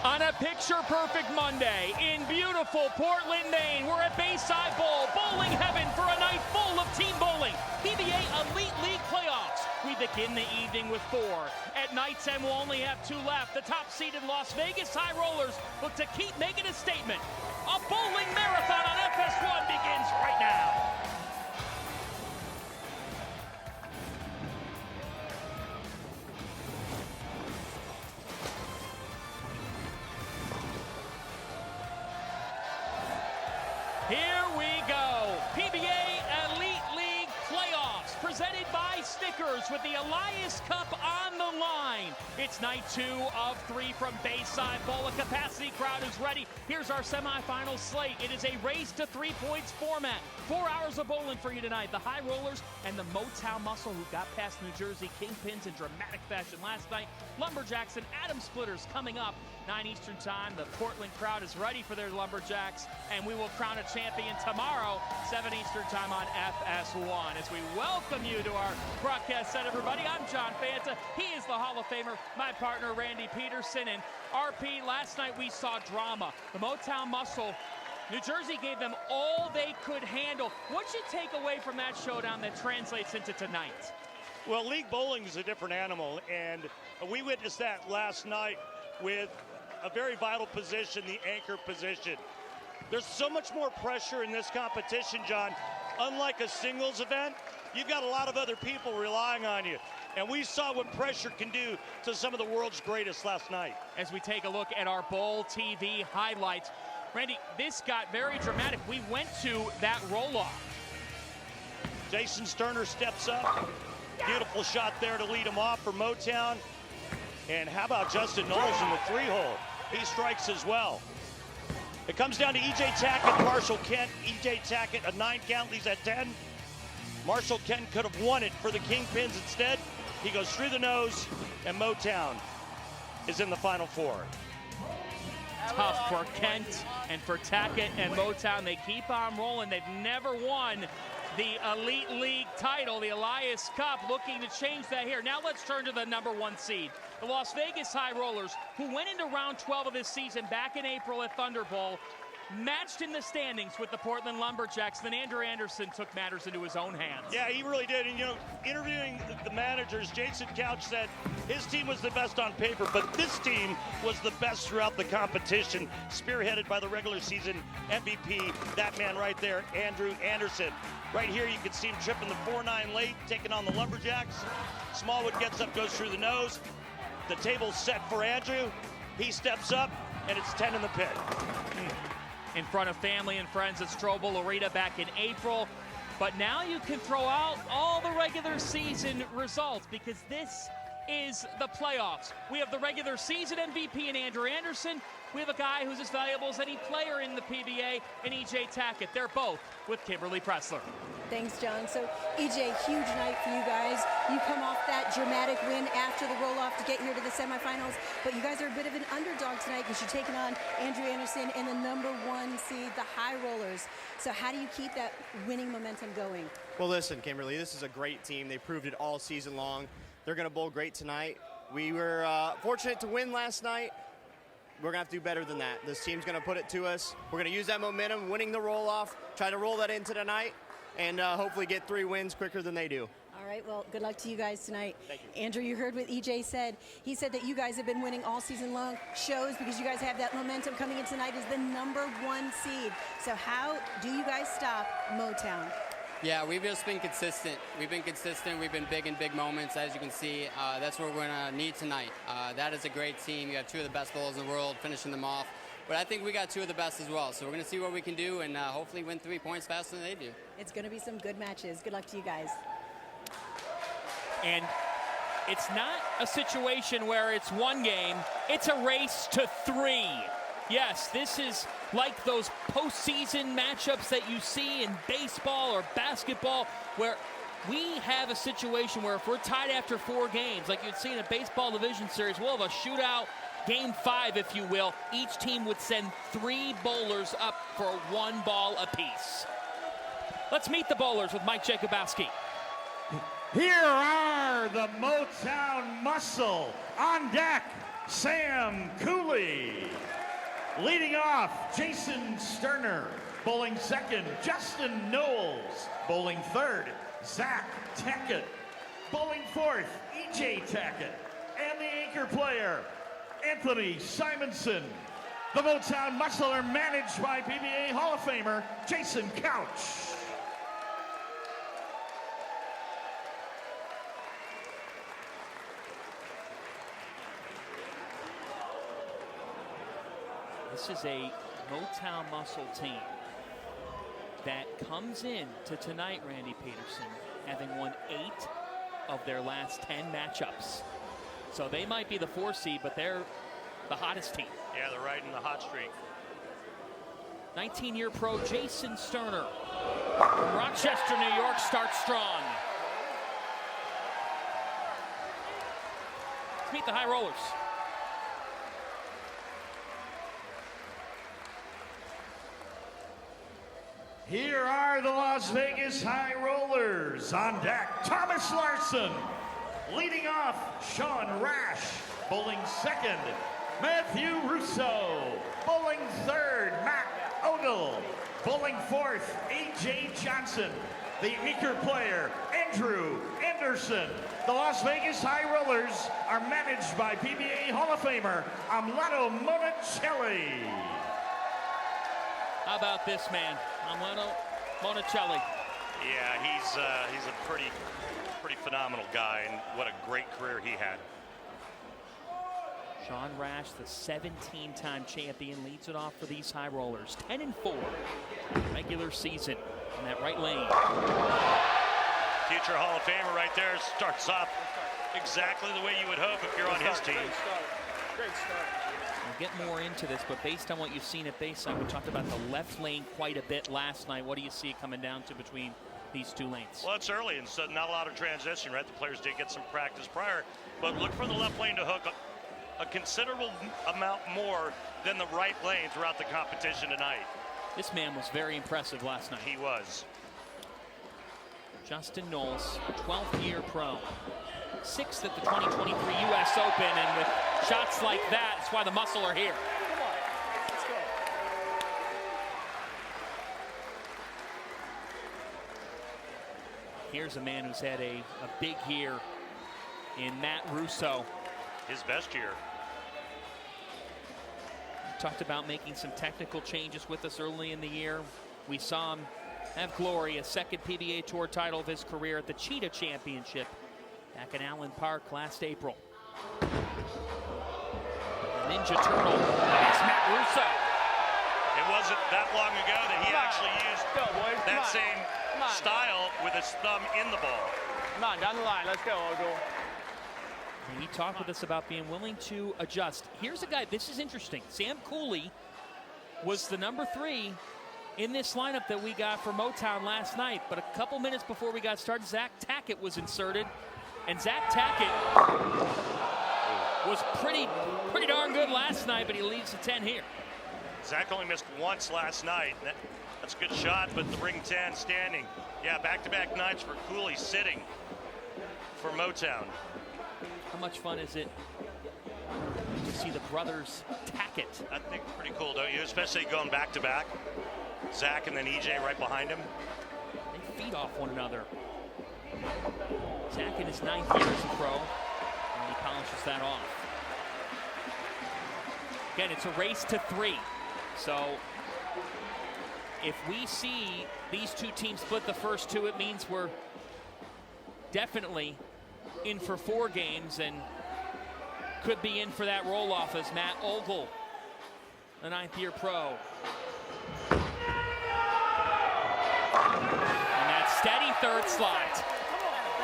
On a picture-perfect Monday in beautiful Portland, Maine, we're at Bayside Bowl, bowling heaven for a night full of team bowling. PBA Elite League Playoffs. We begin the evening with 4. At night's end, we'll only have 2 left. The top-seeded Las Vegas High Rollers look to keep making a statement. A bowling marathon on FS1 begins right now. Here we go. PBA Elite League Playoffs presented by Snickers with the Elias Cup on the line. It's night 2 of 3 from Bayside Bowl. A capacity crowd is ready. Here's our semifinal slate. It is a race to 3 points format. 4 hours of bowling for you tonight. The High Rollers and the Motown Muscle, who got past New Jersey Kingpins in dramatic fashion last night. Lumberjacks and Atom Splitters coming up 9 Eastern time. The Portland crowd is ready for their Lumberjacks, and we will crown a champion tomorrow, 7 Eastern time on FS1. As we welcome you to our broadcast set, everybody, I'm John Fanta. He is the Hall of Famer, my partner, Randy Peterson. And RP, last night we saw drama. The Motown Muscle, New Jersey gave them all they could handle. What should you take away from that showdown that translates into tonight? Well, league bowling is a different animal, and we witnessed that last night with a very vital position, the anchor position. There's so much more pressure in this competition, John. Unlike a singles event, you've got a lot of other people relying on you. And we saw what pressure can do to some of the world's greatest last night. As we take a look at our Bowl TV highlights, Randy, this got very dramatic. We went to that roll-off. Jason Sterner steps up. Beautiful shot there to lead him off for Motown. And how about Justin Knowles in the 3-hole? He strikes as well. It comes down to E.J. Tackett, Marshall Kent. E.J. Tackett, a 9 count, leaves at 10. Marshall Kent could have won it for the Kingpins instead. He goes through the nose, and Motown is in the Final 4. Tough for Kent and for Tackett and Motown. They keep on rolling. They've never won the Elite League title, the Elias Cup, looking to change that here. Now let's turn to the number 1 seed. The Las Vegas High Rollers, who went into round 12 of this season back in April at Thunder Bowl, matched in the standings with the Portland Lumberjacks. Then Andrew Anderson took matters into his own hands. Yeah, he really did. And, you know, interviewing the managers, Jason Couch said his team was the best on paper, but this team was the best throughout the competition, spearheaded by the regular season MVP, that man right there, Andrew Anderson. Right here, you can see him tripping the 4-9 late, taking on the Lumberjacks. Smallwood gets up, goes through the nose. The table's set for Andrew. He steps up, and it's 10 in the pit. In front of family and friends at Strobel Arena back in April. But now you can throw out all the regular season results, because this is the playoffs. We have the regular season MVP in Andrew Anderson. We have a guy who's as valuable as any player in the PBA, and E.J. Tackett. They're both with Kimberly Pressler. Thanks, John. So, E.J., huge night for you guys. You come off that dramatic win after the roll-off to get here to the semifinals, but you guys are a bit of an underdog tonight because you're taking on Andrew Anderson and the number 1 seed, the High Rollers. So how do you keep that winning momentum going? Well, listen, Kimberly, this is a great team. They proved it all season long. They're going to bowl great tonight. We were fortunate to win last night. We're going to have to do better than that. This team's going to put it to us. We're going to use that momentum, winning the roll-off, try to roll that into tonight, and hopefully get 3 wins quicker than they do. All right, well, good luck to you guys tonight. Thank you. Andrew, you heard what EJ said. He said that you guys have been winning all season long. Shows because you guys have that momentum coming in tonight as the number 1 seed. So how do you guys stop Motown? Yeah, we've just been consistent. We've been consistent. We've been big in big moments, as you can see. That's what we're going to need tonight. That is a great team. You have 2 of the best bowlers in the world, finishing them off. But I think we got 2 of the best as well. So we're going to see what we can do and hopefully win 3 points faster than they do. It's going to be some good matches. Good luck to you guys. And it's not a situation where it's 1 game. It's a race to 3. Yes, this is like those postseason matchups that you see in baseball or basketball, where we have a situation where if we're tied after 4 games, like you'd see in a baseball division series, we'll have a shootout, game 5, if you will. Each team would send 3 bowlers up for 1 ball apiece. Let's meet the bowlers with Mike Jakubowski. Here are the Motown Muscle on deck. Sam Cooley. Leading off, Jason Sterner. Bowling second, Justin Knowles. Bowling third, Zach Tackett. Bowling fourth, EJ Tackett. And the anchor player, Anthony Simonson. The Motown Muscle are managed by PBA Hall of Famer Jason Couch. This is a Motown Muscle team that comes in to tonight, Randy Peterson, having won 8 of their last 10 matchups. So they might be the 4 seed, but they're the hottest team. Yeah, they're riding the hot streak. 19-year pro Jason Sterner from Rochester, New York, starts strong. Let's meet the high rollers. Here are the Las Vegas High Rollers. On deck, Thomas Larson. Leading off, Sean Rash. Bowling second, Matthew Russo. Bowling third, Matt Ogle. Bowling fourth, A.J. Johnson. The anchor player, Andrew Anderson. The Las Vegas High Rollers are managed by PBA Hall of Famer Amlato Monicelli. How about this man, Amlato Monicelli? Yeah, he's a pretty phenomenal guy, and what a great career he had. Sean Rash, the 17-time champion, leads it off for these high rollers. 10-4 regular season in that right lane. Future Hall of Famer right there, starts off exactly the way you would hope if you're on his team. Great start. We'll get more into this, but based on what you've seen at Bayside, we talked about the left lane quite a bit last night. What do you see coming down to between these 2 lanes? Well, it's early, and so not a lot of transition, right? The players did get some practice prior, but look for the left lane to hook a considerable amount more than the right lane throughout the competition tonight. This man was very impressive last night. He was. Justin Knowles, 12th year pro. 6th at the 2023 U.S. Open, and with shots like that, that's why the Muscle are here. Come on, let's go. Here's a man who's had a big year in Matt Russo. His best year. Talked about making some technical changes with us early in the year. We saw him have glory, a 2nd PBA Tour title of his career at the Cheetah Championship back in Allen Park last April. The Ninja Turtle, that's Matt Russo. It wasn't that long ago that he actually used that same style with his thumb in the ball. Come on, down the line. Let's go, Ogle. He talked with us about being willing to adjust. Here's a guy, this is interesting. Sam Cooley was the number 3 in this lineup that we got for Motown last night. But a couple minutes before we got started, Zach Tackett was inserted. And Zach Tackett was pretty darn good last night, but he leads the 10 here. Zach only missed once last night. That's a good shot, but the ring 10 standing. Yeah, back-to-back nights for Cooley sitting for Motown. How much fun is it to see the brothers Tackett? I think pretty cool, don't you? Especially going back-to-back. Zach and then EJ right behind him. They feed off one another. Zach in his 9th year as a pro, and he polishes that off. Again, it's a race to 3. So if we see these 2 teams split the first 2, it means we're definitely in for 4 games and could be in for that roll-off as Matt Ogle, the 9th year pro. And that steady 3rd slot.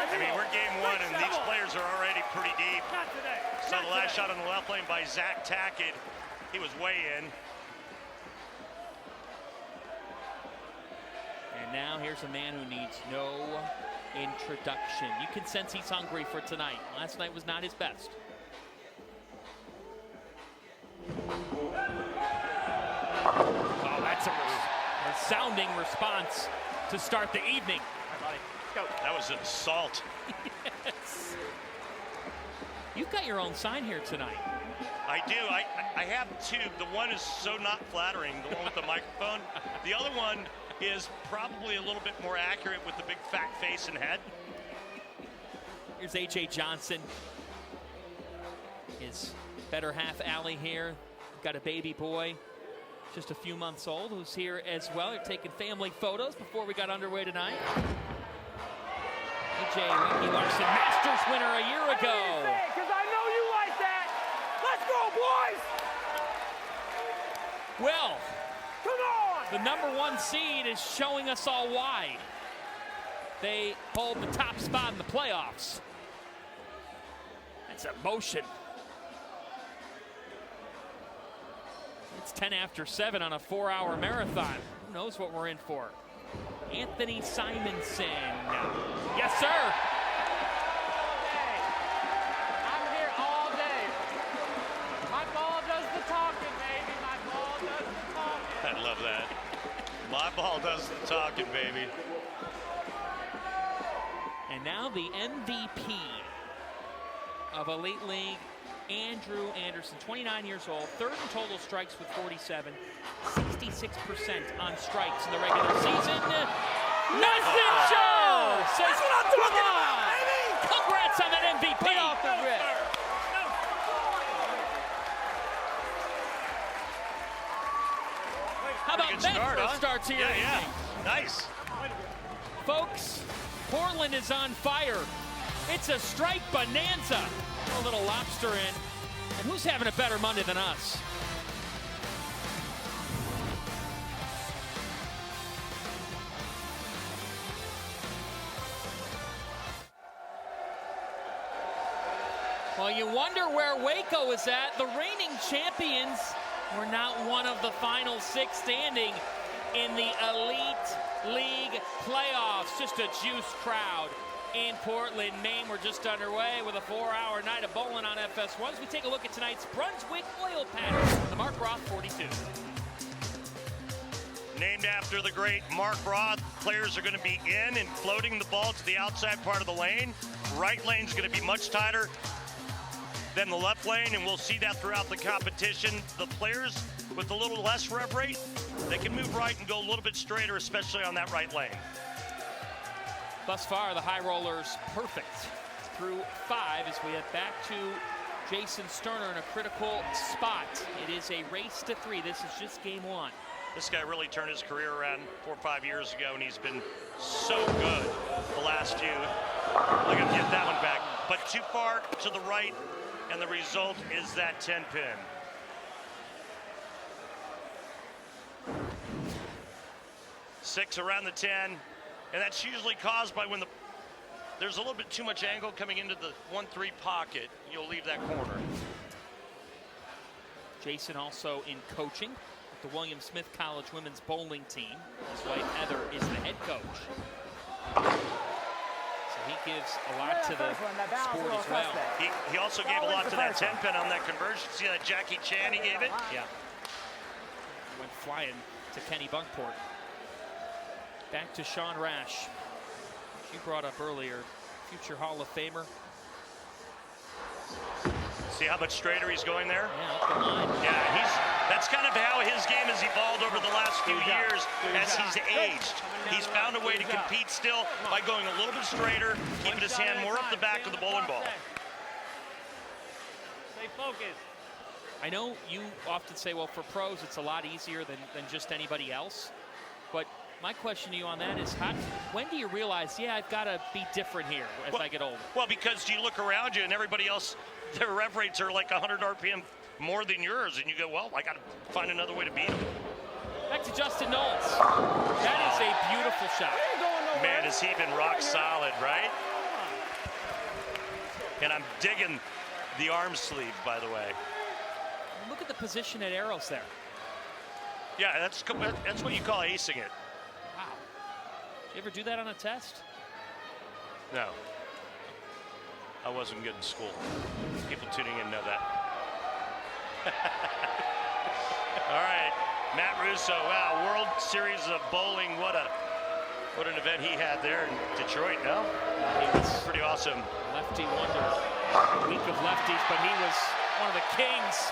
I mean, we're game 1, and these players are already pretty deep. So the last shot on the left lane by Zach Tackett, he was way in. And now here's a man who needs no introduction. You can sense he's hungry for tonight. Last night was not his best. Oh, that's a resounding response to start the evening. That was an assault. Yes. You've got your own sign here tonight. I do. I have two. The one is so not flattering, the one with the microphone. The other one is probably a little bit more accurate with the big fat face and head. Here's A.J. Johnson. His better half Allie here. Got a baby boy, just a few months old, who's here as well. You're taking family photos before we got underway tonight. A.J. Winky Larson, Masters winner a year ago. Because I know you like that. Let's go, boys. Well, Come on. the #1 seed is showing us all why they hold the top spot in the playoffs. That's emotion. It's 10 after 7 on a 4-hour marathon. Who knows what we're in for? Anthony Simonson. Yes, sir. I'm here all day. My ball does the talking, baby. My ball does the talking. I love that. My ball does the talking, baby. And now the MVP of Elite League, Andrew Anderson, 29 years old, third in total strikes with 47, 66% on strikes in the regular season. Nothing show! Says, come on! Congrats on that MVP! Get off the grid. How about Good that start, for a huh? start to your Yeah. evening? Nice. Folks, Portland is on fire. It's a strike bonanza. A little lobster in. And who's having a better Monday than us? Well, you wonder where Waco is at. The reigning champions were not one of the final 6 standing in the Elite League Playoffs. Just a juice crowd in Portland, Maine. We're just underway with a 4-hour night of bowling on FS1 as we take a look at tonight's Brunswick oil pattern on the Mark Roth 42. Named after the great Mark Roth, players are going to be in and floating the ball to the outside part of the lane. Right lane's going to be much tighter than the left lane, and we'll see that throughout the competition. The players with a little less rev rate, they can move right and go a little bit straighter, especially on that right lane. Thus far, the high rollers perfect through 5 as we head back to Jason Sterner in a critical spot. It is a race to 3. This is just game 1. This guy really turned his career around 4 or 5 years ago, and he's been so good the last few. Look at get that one back, but too far to the right, and the result is that 10 pin. Six around the 10, and that's usually caused by when there's a little bit too much angle coming into the 1-3 pocket. You'll leave that corner. Jason also in coaching with the William Smith College women's bowling team. His wife Heather is the head coach. So he gives a lot to the sport as well. He also gave a lot to that 10 pin on that conversion. See that Jackie Chan he gave it? Yeah. Went flying to Kenny Bunkport. Back to Sean Rash. She brought up earlier, future Hall of Famer. See how much straighter he's going there? Yeah, up the line. Yeah, that's kind of how his game has evolved over the last few years as he's aged. He's found a way to compete still by going a little bit straighter, keeping his hand more up the back of the bowling ball. Stay focused. I know you often say, well, for pros, it's a lot easier than just anybody else. But my question to you on that is, when do you realize, yeah, I've got to be different here as I get older? Well, because you look around you and everybody else, their rev rates are like 100 RPM more than yours, and you go, well, I got to find another way to beat them. Back to Justin Knowles. That is a beautiful shot. Man, has he been rock solid, right? And I'm digging the arm sleeve, by the way. Look at the position at arrows there. Yeah, that's what you call acing it. Wow. Did you ever do that on a test? No. I wasn't good in school. People tuning in know that. All right, Matt Russo. Wow, World Series of Bowling. What an event he had there in Detroit. No, He was pretty awesome. lefty wonder. Week of lefties, but he was one of the kings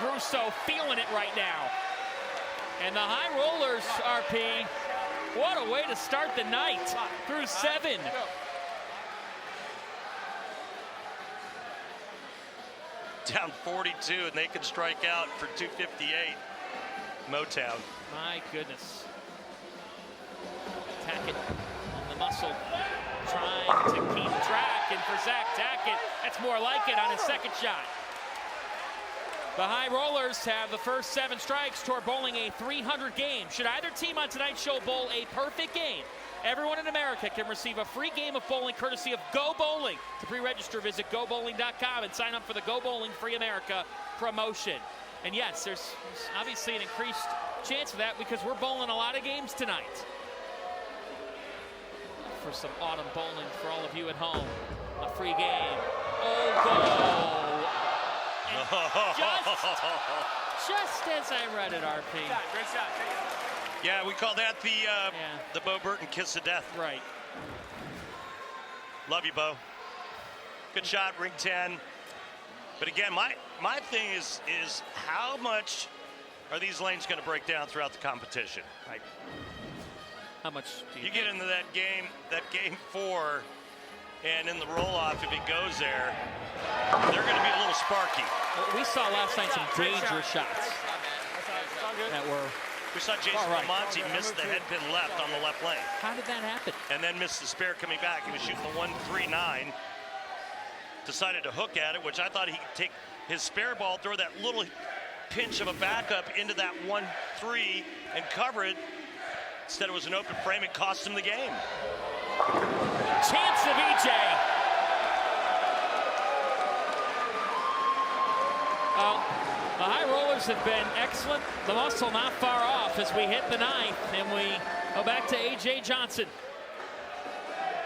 Russo feeling it right now. And the High Rollers, RP, what a way to start the night through 7. Down 42, and they can strike out for 258. Motown. My goodness. Tackett on the muscle, trying to keep track, and for Zach Tackett, that's more like it on his second shot. The High Rollers have the first 7 strikes toward bowling a 300 game. Should either team on tonight's show bowl a perfect game, everyone in America can receive a free game of bowling courtesy of Go Bowling. To pre-register, visit gobowling.com and sign up for the Go Bowling Free America promotion. And yes, there's obviously an increased chance of that because we're bowling a lot of games tonight. For some autumn bowling for all of you at home, a free game. Oh, goal! Just as I read it, RP. Great shot. Yeah, we call that the Bo Burton kiss of death. Right. Love you, Bo. Good shot, ring 10. But again, my thing is how much are these lanes going to break down throughout the competition? Right. How much do you get into that game 4, and in the roll-off, if it goes there, they're going to be a little sparky. Well, we saw last night some dangerous shots that were. We saw Jason Belmonte miss the headpin left on the left lane. How did that happen? And then missed the spare coming back. He was shooting the 139. Decided to hook at it, which I thought he could take his spare ball, throw that little pinch of a backup into that 1-3 and cover it. Instead, it was an open frame. It cost him the game. Chance of EJ. Well, the High Rollers have been excellent. The Muscle not far off as we hit the 9th, and we go back to A.J. Johnson.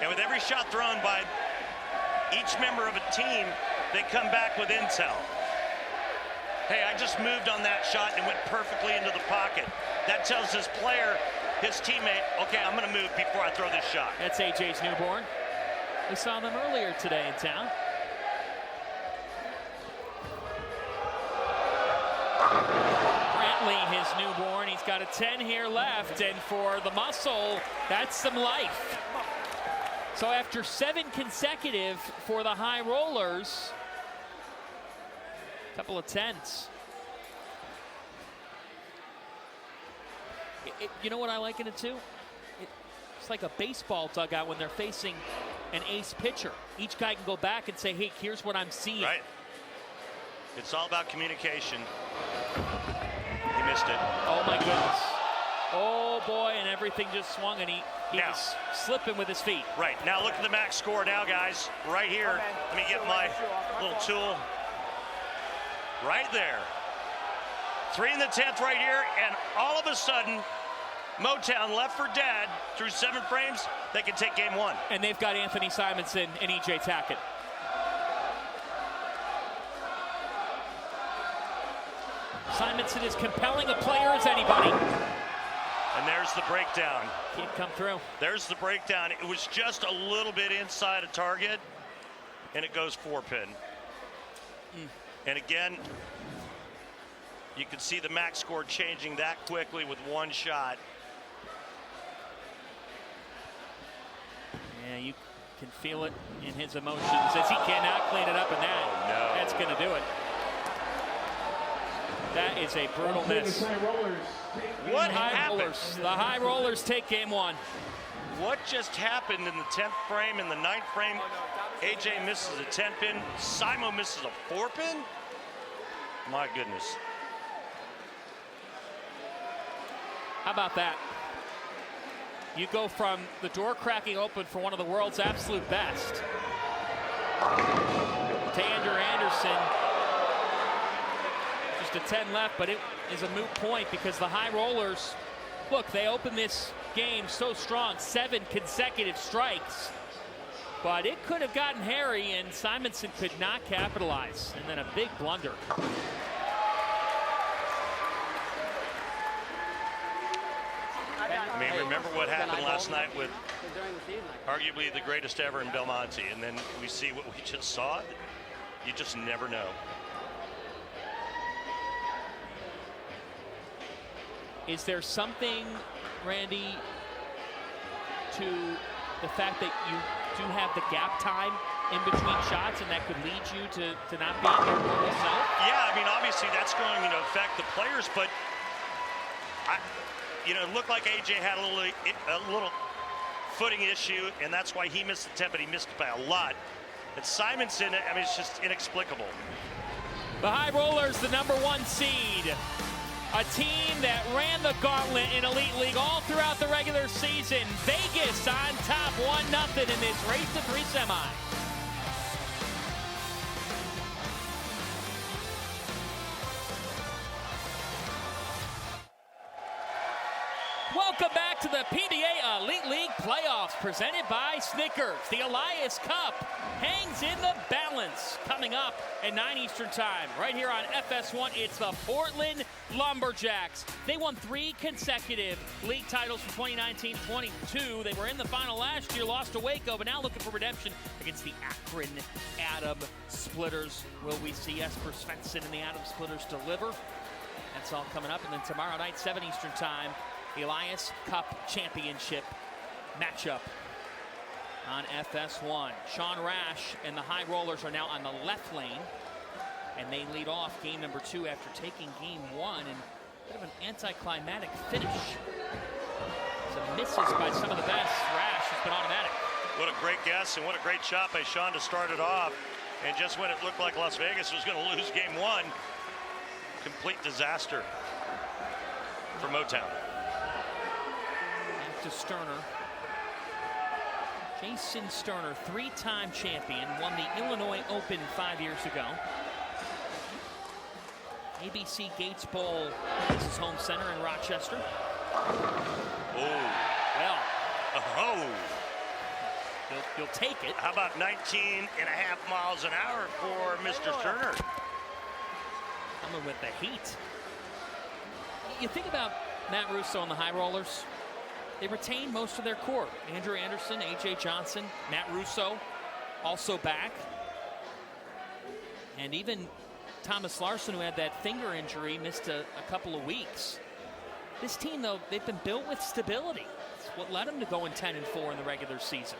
And with every shot thrown by each member of a team, they come back with intel. Hey, I just moved on that shot and went perfectly into the pocket. That tells his player, his teammate, okay, I'm going to move before I throw this shot. That's AJ's newborn. We saw them earlier today in town. Brantley, his newborn. He's got a 10 here left, and for the Muscle, that's some life. So after 7 consecutive for the High Rollers, a couple of 10s. You know what I liken it to? It's like a baseball dugout when they're facing an ace pitcher. Each guy can go back and say, hey, here's what I'm seeing. Right. It's all about communication. He missed it. Oh, my goodness. Oh, boy, and everything just swung, and he was slipping with his feet. Right. Now look at the max score now, guys. Right here. Let me get my little tool. Right there. 3 in the 10th right here, and all of a sudden, Motown left for dead through 7 frames. They can take game 1. And they've got Anthony Simonson and E.J. Tackett. Simonson is compelling a player as anybody. And there's the breakdown. Can't come through. There's the breakdown. It was just a little bit inside a target, and it goes 4-pin. And again, you can see the max score changing that quickly with 1 shot. Yeah, you can feel it in his emotions as he cannot clean it up, and that's going to do it. That is a brutal miss. What happened? The High Rollers take game 1. What just happened in the 10th frame? In the 9th frame, AJ misses a 10-pin. Simo misses a 4-pin? My goodness. How about that? You go from the door cracking open for one of the world's absolute best to Andrew Anderson. Just a 10 left, but it is a moot point because the High Rollers, look, they opened this game so strong, 7 consecutive strikes. But it could have gotten hairy, and Simonson could not capitalize. And then a big blunder. I mean, remember what happened last night with arguably the greatest ever in Belmonte, and then we see what we just saw. You just never know. Is there something, Randy, to the fact that you do have the gap time in between shots, and that could lead you to not being your normal self? Yeah, I mean, obviously that's going to affect the players, but it looked like AJ had a little footing issue, and that's why he missed the 10, but he missed it by a lot. And Simonson, I mean, it's just inexplicable. The High Rollers, the #1 seed. A team that ran the gauntlet in Elite League all throughout the regular season. Vegas on top 1-0 in this race to 3 semi. Welcome back to the PBA Elite League Playoffs, presented by Snickers. The Elias Cup hangs in the balance. Coming up at 9 Eastern Time, right here on FS1, it's the Portland Lumberjacks. They won 3 consecutive league titles from 2019-22. They were in the final last year, lost to Waco, but now looking for redemption against the Akron Adam Splitters. Will we see Esper Svensson and the Adam Splitters deliver? That's all coming up. And then tomorrow night, 7 Eastern Time, the Elias Cup Championship matchup on FS1. Sean Rash and the High Rollers are now on the left lane, and they lead off game number 2 after taking game 1, and a bit of an anticlimactic finish. Some misses by some of the best. Rash has been automatic. What a great guess, and what a great shot by Sean to start it off. And just when it looked like Las Vegas was going to lose game 1, complete disaster for Motown. To Sterner. Jason Sterner, 3-time champion, won the Illinois Open 5 years ago. ABC Gates Bowl is his home center in Rochester. Oh. Well. Oh. You'll take it. How about 19.5 miles an hour for Mr. Sterner? Coming with the heat. You think about Matt Russo and the High Rollers. They retain most of their core. Andrew Anderson, A.J. Johnson, Matt Russo, also back. And even Thomas Larson, who had that finger injury, missed a couple of weeks. This team, though, they've been built with stability. It's what led them to go in 10-4 in the regular season.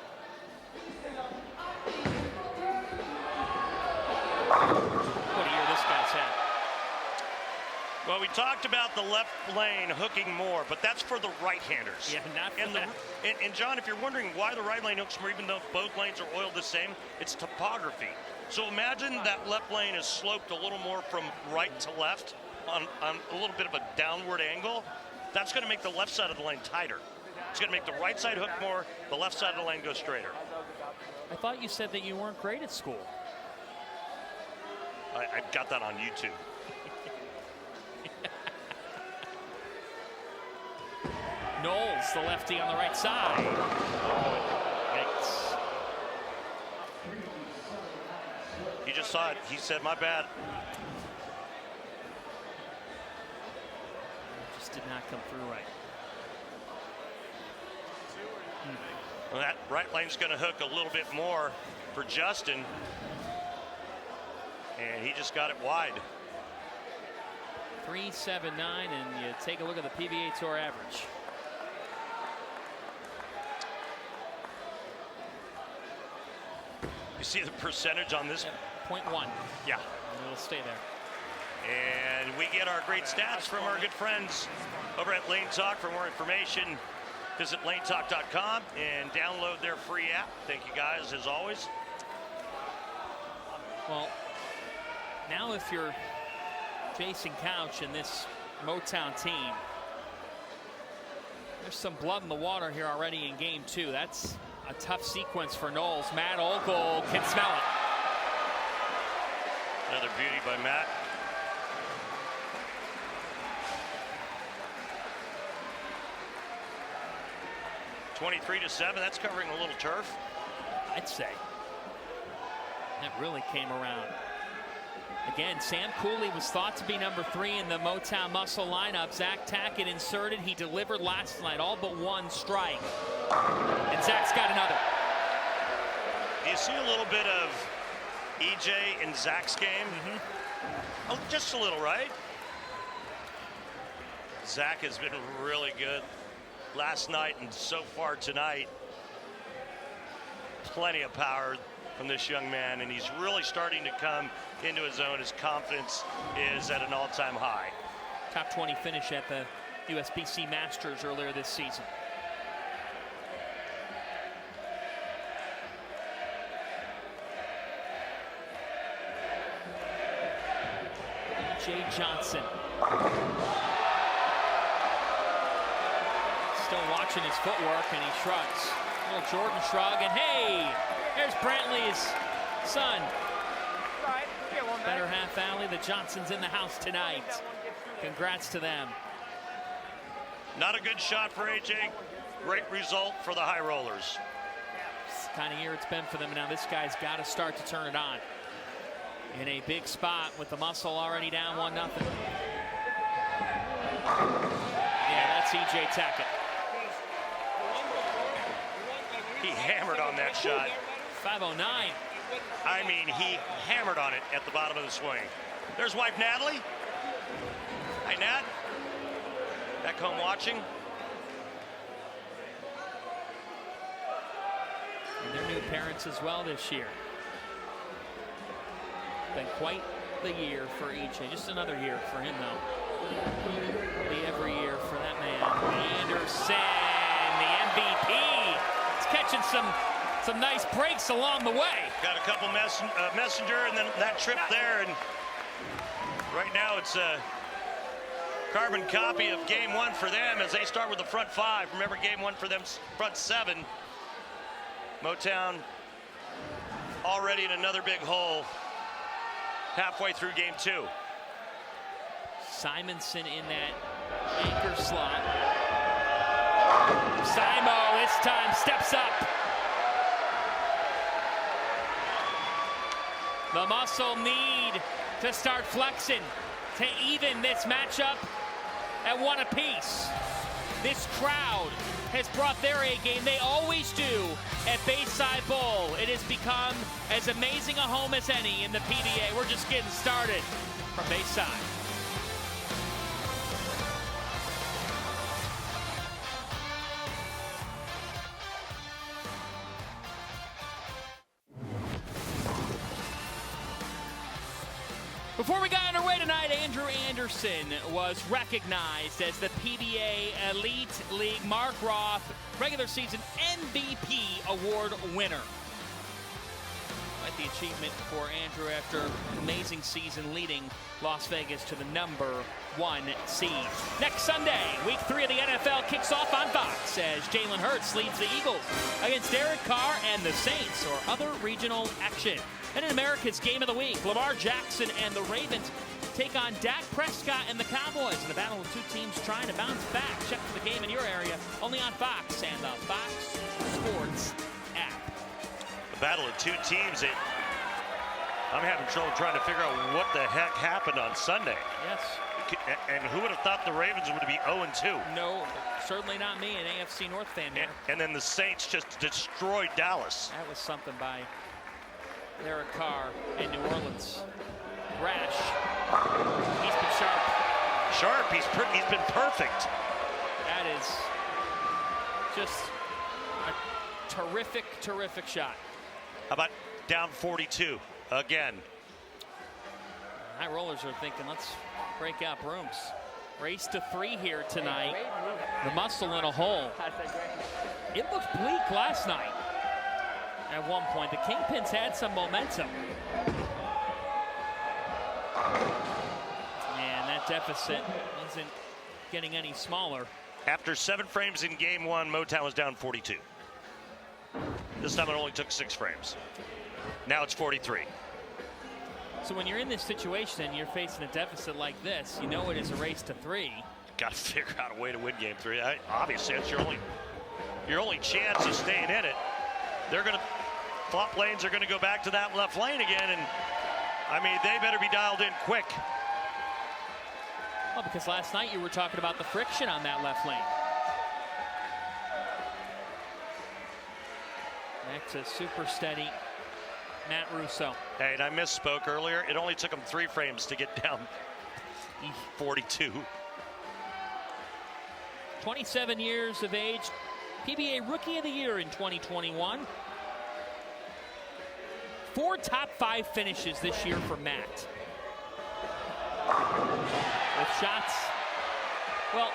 What a year this guy's had. Well, we talked about the left lane hooking more, but that's for the right-handers. Yeah, not for that. And John, if you're wondering why the right lane hooks more, even though both lanes are oiled the same, it's topography. So imagine that left lane is sloped a little more from right to left on a little bit of a downward angle. That's going to make the left side of the lane tighter. It's going to make the right side hook more, the left side of the lane go straighter. I thought you said that you weren't great at school. I got that on YouTube. Knowles, the lefty on the right side. Yikes. He just saw it. He said, my bad. Just did not come through right. Well, that right lane's going to hook a little bit more for Justin. And he just got it wide. 3.79, and you take a look at the PBA Tour average. You see the percentage on this? 0.1. Yeah. And it'll stay there. And we get our great stats from our good friends over at Lane Talk. For more information, visit lanetalk.com and download their free app. Thank you guys, as always. Well, now if you're Jason Couch and this Motown team, there's some blood in the water here already in game 2. That's a tough sequence for Knowles. Matt Ogle can smell it. Another beauty by Matt. (23-7). That's covering a little turf. I'd say. That really came around. Again, Sam Cooley was thought to be number 3 in the Motown Muscle lineup. Zach Tackett inserted. He delivered last night, all but 1 strike. And Zach's got another. You see a little bit of EJ in Zach's game? Oh, just a little, right? Zach has been really good last night and so far tonight. Plenty of power from this young man, and he's really starting to come into his own. His confidence is at an all-time high. Top 20 finish at the USBC Masters earlier this season. Jay Johnson. Still watching his footwork, and he shrugs. A little Jordan shrug, and hey, there's Brantley's son. Better half alley. The Johnsons in the house tonight. Congrats to them. Not a good shot for AJ. Great result for the High Rollers. It's the kind of year it's been for them. Now this guy's got to start to turn it on. In a big spot with the Muscle already down 1-0. Yeah, that's EJ Tackett. He hammered on that shot. 5:09. I mean, he hammered on it at the bottom of the swing. There's wife Natalie. Hi, Nat. Back home watching. And they're new parents as well this year. Been quite the year for EJ. Just another year for him, though. Be every year for that man. Anderson, the MVP. He's catching some nice breaks along the way. Got a couple messenger, and then that trip there, and right now it's a carbon copy of game one for them as they start with the front five. Remember, game one for them, front seven. Motown already in another big hole halfway through game two. Simonson in that anchor slot. Simo this time steps up. The Muscle need to start flexing to even this matchup at 1 apiece. This crowd has brought their A game. They always do at Bayside Bowl. It has become as amazing a home as any in the PBA. We're just getting started from Bayside. Before we got underway tonight, Andrew Anderson was recognized as the PBA Elite League Mark Roth regular season MVP award winner. Quite the achievement for Andrew after an amazing season leading Las Vegas to the #1 seed. Next Sunday, week 3 of the NFL kicks off on Fox as Jalen Hurts leads the Eagles against Derek Carr and the Saints, or other regional action. And in America's Game of the Week, Lamar Jackson and the Ravens take on Dak Prescott and the Cowboys in the battle of two teams trying to bounce back. Check for the game in your area, only on Fox and the Fox Sports app. The battle of two teams. I'm having trouble trying to figure out what the heck happened on Sunday. Yes. And who would have thought the Ravens would be 0-2? No, certainly not me, an AFC North fan here. And then the Saints just destroyed Dallas. That was something by Derek Carr in New Orleans. Rash. He's been sharp. Sharp. He's been perfect. That is just a terrific, terrific shot. How about down 42 again? High Rollers are thinking, let's break out brooms. Race to 3 here tonight. The Muscle in a hole. It looked bleak last night. At one point, the Kingpins had some momentum. And that deficit isn't getting any smaller. After 7 frames in game 1, Motown was down 42. This time it only took 6 frames. Now it's 43. So when you're in this situation and you're facing a deficit like this, you know it is a race to 3. Got to figure out a way to win game 3. Obviously, that's your only chance of staying in it. They're going to flop lanes are going to go back to that left lane again, and I mean, they better be dialed in quick. Well, because last night you were talking about the friction on that left lane. Back to super steady Matt Russo. Hey, and I misspoke earlier. It only took him 3 frames to get down 42. 27 years of age, PBA Rookie of the Year in 2021. 4 top 5 finishes this year for Matt. With shots, well,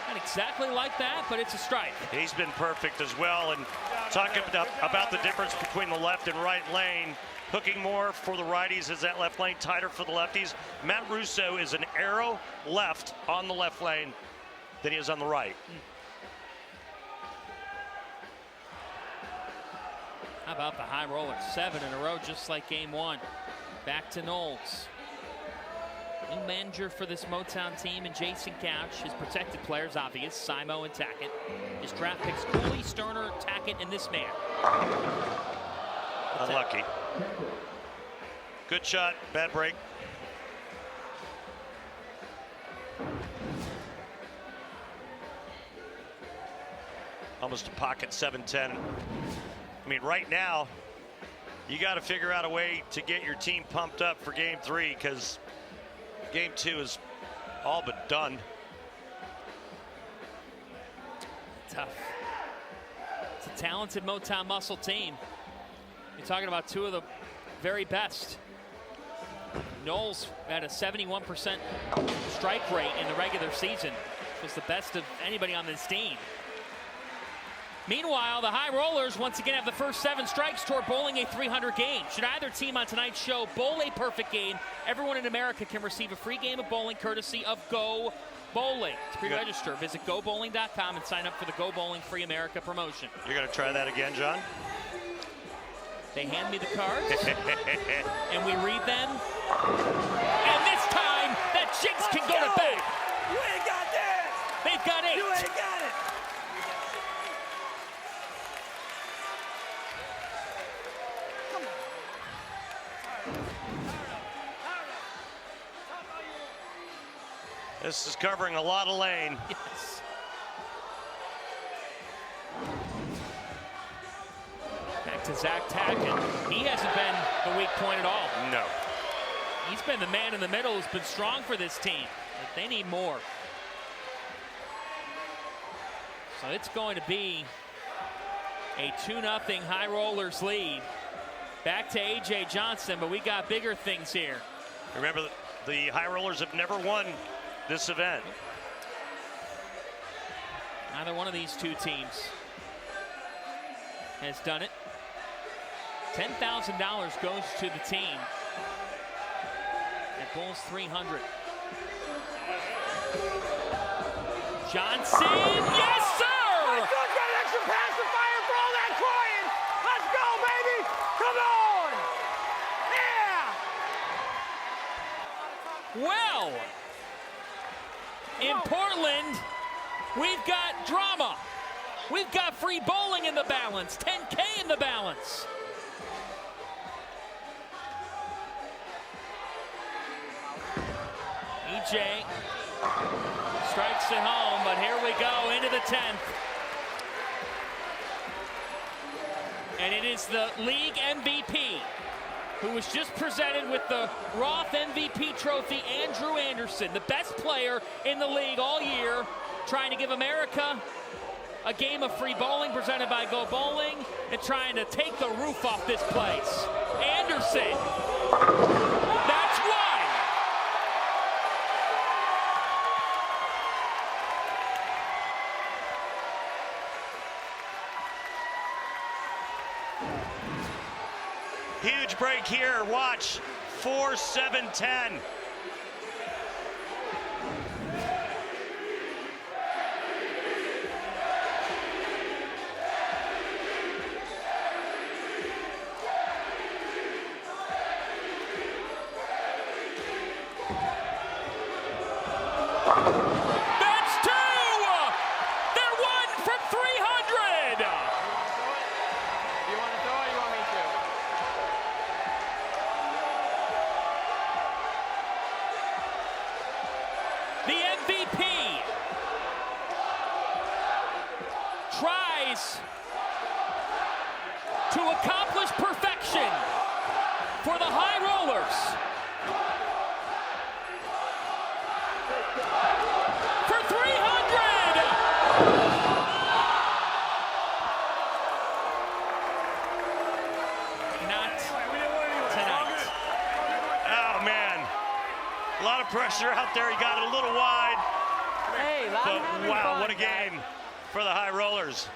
not exactly like that, but it's a strike. He's been perfect as well. And talking about the difference between the left and right lane, hooking more for the righties as that left lane tighter for the lefties. Matt Russo is an arrow left on the left lane than he is on the right. How about the high roller? 7 in a row, just like game 1. Back to Knowles. New manager for this Motown team, and Jason Couch. His protected players, obvious, Simo and Tackett. His draft picks, Cooley, Sterner, Tackett, and this man. Unlucky. Good shot, bad break. Almost a pocket 7-10. I mean, right now, you got to figure out a way to get your team pumped up for game 3, because game 2 is all but done. Tough. It's a talented Motown Muscle team. You're talking about 2 of the very best. Knowles had a 71% strike rate in the regular season. It was the best of anybody on this team. Meanwhile, the High Rollers once again have the first 7 strikes toward bowling a 300 game. Should either team on tonight's show bowl a perfect game, everyone in America can receive a free game of bowling courtesy of Go Bowling. To pre-register, visit GoBowling.com and sign up for the Go Bowling Free America promotion. You're going to try that again, John? They hand me the cards, and we read them. And this time, that jinx can go to bed. You ain't got that. They've got 8. You ain't got it. This is covering a lot of lane. Yes. Back to Zach Tackett. He hasn't been the weak point at all. No. He's been the man in the middle who's been strong for this team. But they need more. So it's going to be a 2-0 High Rollers lead. Back to A.J. Johnson, but we got bigger things here. Remember, the High Rollers have never won this event. Neither one of these 2 teams has done it. $10,000 goes to the team that bowls 300. Johnson, yes, sir! My son's got an extra pacifier for all that crying. Let's go, baby. Come on. Yeah. Well, in Portland, we've got drama. We've got free bowling in the balance, 10K in the balance. EJ strikes it home, but here we go into the 10th. And it is the league MVP, who was just presented with the Roth MVP trophy, Andrew Anderson, the best player in the league all year, trying to give America a game of free bowling presented by Go Bowling and trying to take the roof off this place. Anderson, that's one. Huge break here. Watch. 4-7-10. That's 2! They're 1 from 300! You want to throw it or you want me to? The MVP tries to accomplish perfection for the High Rollers. For 300! pressure out there. He got it a little wide. Hey, But wow, what a game for the High Rollers.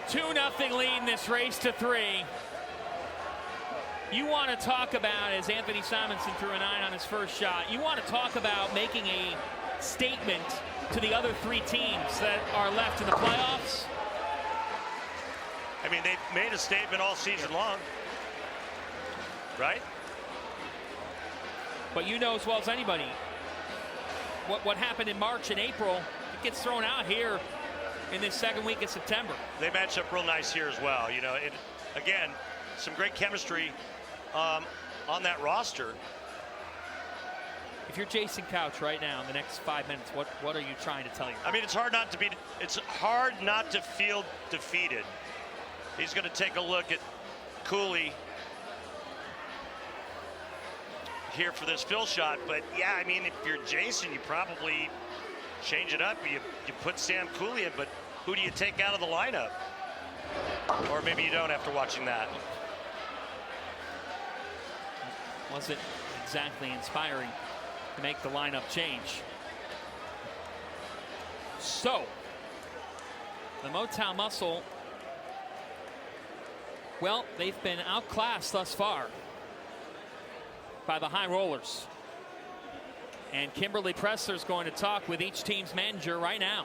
2-0 lead in this race to 3. You want to talk about, as Anthony Simonson threw a 9 on his first shot, you want to talk about making a statement to the other 3 teams that are left in the playoffs? I mean, they made a statement all season long, right? But you know as well as anybody, what happened in March and April, it gets thrown out here in this second week of September. They match up real nice here as well. You know, again, some great chemistry on that roster. If you're Jason Couch right now in the next 5 minutes, what are you trying to tell you? I mean, it's hard not to feel defeated. He's going to take a look at Cooley here for this fill shot. But yeah, I mean, if you're Jason, you probably change it up. You put Sam Cooley in, but who do you take out of the lineup? Or maybe you don't after watching that. Wasn't exactly inspiring to make the lineup change. So, the Motown Muscle, well, they've been outclassed thus far by the High Rollers. And Kimberly Pressler's going to talk with each team's manager right now.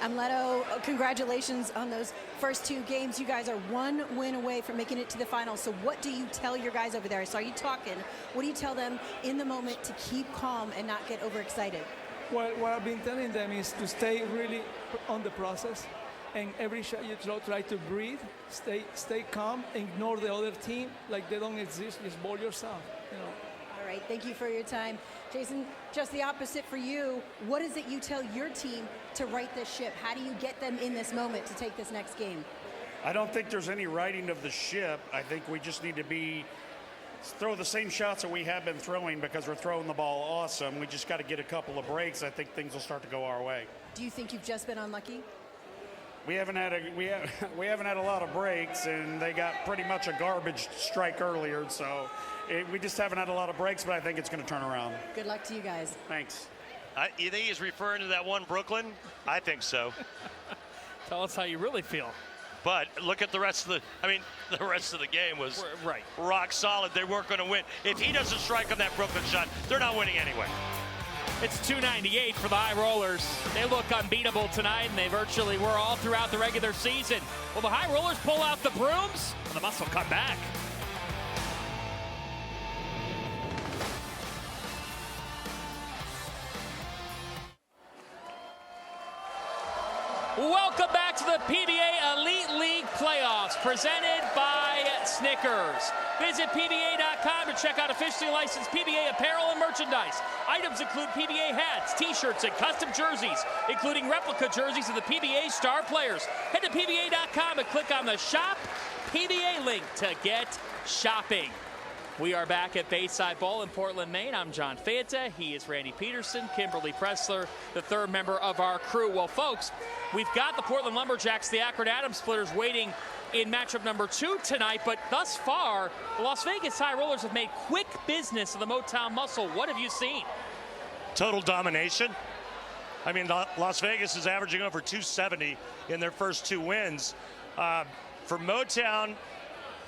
Leto, congratulations on those first 2 games. You guys are 1 win away from making it to the finals. So what do you tell your guys over there? I saw you talking. What do you tell them in the moment to keep calm and not get overexcited? Well, what I've been telling them is to stay really on the process. And every shot you throw, try to breathe, stay calm, ignore the other team like they don't exist. Just ball yourself, you know. All right, thank you for your time. Jason, just the opposite for you. What is it you tell your team to right this ship? How do you get them in this moment to take this next game? I don't think there's any righting of the ship. I think we just need to throw the same shots that we have been throwing because we're throwing the ball awesome. We just got to get a couple of breaks. I think things will start to go our way. Do you think you've just been unlucky? We haven't had a lot of breaks, and they got pretty much a garbage strike earlier, so we just haven't had a lot of breaks, but I think it's going to turn around. Good luck to you guys. Thanks. You think he's referring to that one Brooklyn? I think so. Tell us how you really feel. But look at the rest of the rest of the game was right. Rock solid. They weren't going to win. If he doesn't strike on that Brooklyn shot, they're not winning anyway. It's 298 for the High Rollers. They look unbeatable tonight, and they virtually were all throughout the regular season. Will the High Rollers pull out the brooms? Will the Muscle come back? Welcome back to the PBA Elite League Playoffs, presented by Snickers. Visit PBA.com to check out officially licensed PBA apparel and merchandise. Items include PBA hats, t-shirts, and custom jerseys, including replica jerseys of the PBA star players. Head to PBA.com and click on the Shop PBA link to get shopping. We are back at Bayside Bowl in Portland, Maine. I'm John Fanta. He is Randy Peterson, Kimberly Pressler, the third member of our crew. Well, folks, we've got the Portland Lumberjacks, the Akron Adams Splitters, waiting in matchup number 2 tonight. But thus far, the Las Vegas High Rollers have made quick business of the Motown Muscle. What have you seen? Total domination. I mean, Las Vegas is averaging over 270 in their first 2 wins. For Motown,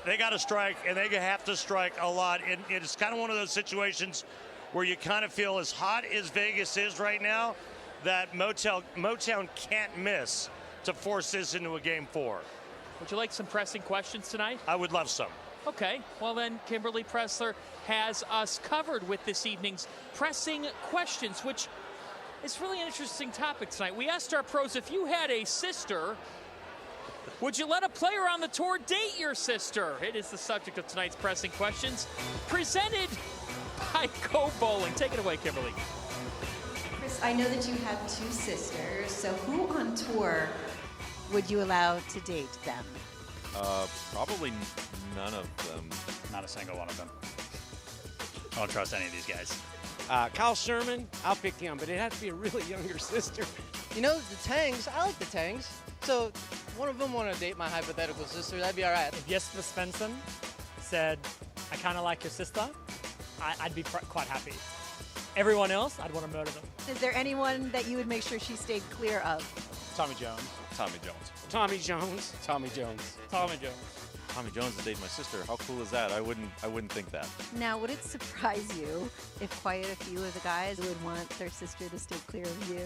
they got to strike, and they have to strike a lot. And it's kind of one of those situations where you kind of feel, as hot as Vegas is right now, that Motown can't miss to force this into a game 4. Would you like some pressing questions tonight? I would love some. Okay, well then, Kimberly Pressler has us covered with this evening's pressing questions, which is really an interesting topic tonight. We asked our pros, if you had a sister, would you let a player on the tour date your sister? It is the subject of tonight's pressing questions, presented by Go Bowling. Take it away, Kimberly. Chris, I know that you have 2 sisters, so who on tour would you allow to date them? Probably none of them. Not a single one of them. I don't trust any of these guys. Kyle Sherman, I'll pick him, but it has to be a really younger sister. You know, the Tangs, I like the Tangs. So one of them want to date my hypothetical sister, that'd be all right. If Jesper Svensson said, I kind of like your sister, I'd be quite happy. Everyone else, I'd want to murder them. Is there anyone that you would make sure she stayed clear of? Tommy Jones. Tommy Jones. Tommy Jones. Tommy Jones. Tommy Jones. Tommy Jones is dating my sister. How cool is that? I wouldn't think that. Now, would it surprise you if quite a few of the guys would want their sister to stay clear of you?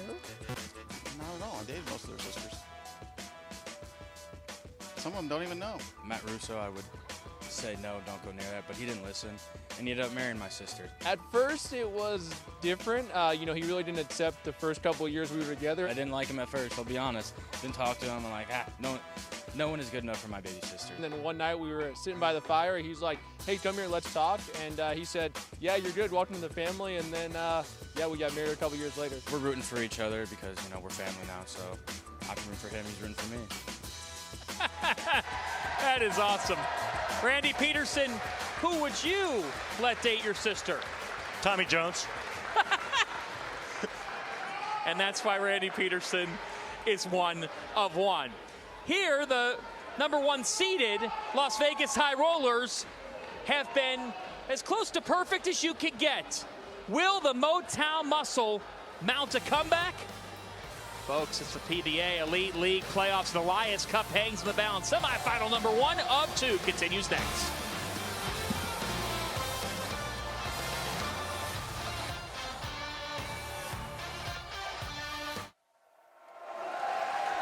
Not at all. I dated most of their sisters. Some of them don't even know. Matt Russo, I would say no, don't go near that, but he didn't listen, and he ended up marrying my sister. At first, it was different. He really didn't accept the first couple of years we were together. I didn't like him at first, I'll be honest. Didn't talk to him. I'm like, no one is good enough for my baby sister. And then one night we were sitting by the fire. He's like, hey, come here, let's talk. And he said, yeah, you're good. Welcome to the family. And then, we got married a couple years later. We're rooting for each other because, we're family now. So I'm rooting for him. He's rooting for me. That is awesome. Randy Peterson, who would you let date your sister? Tommy Jones. And that's why Randy Peterson is one of one. Here, the number 1 seeded Las Vegas High Rollers have been as close to perfect as you could get. Will the Motown Muscle mount a comeback? Folks, it's the PBA Elite League Playoffs. The Elias Cup hangs in the balance. Semifinal number 1 of 2 continues next.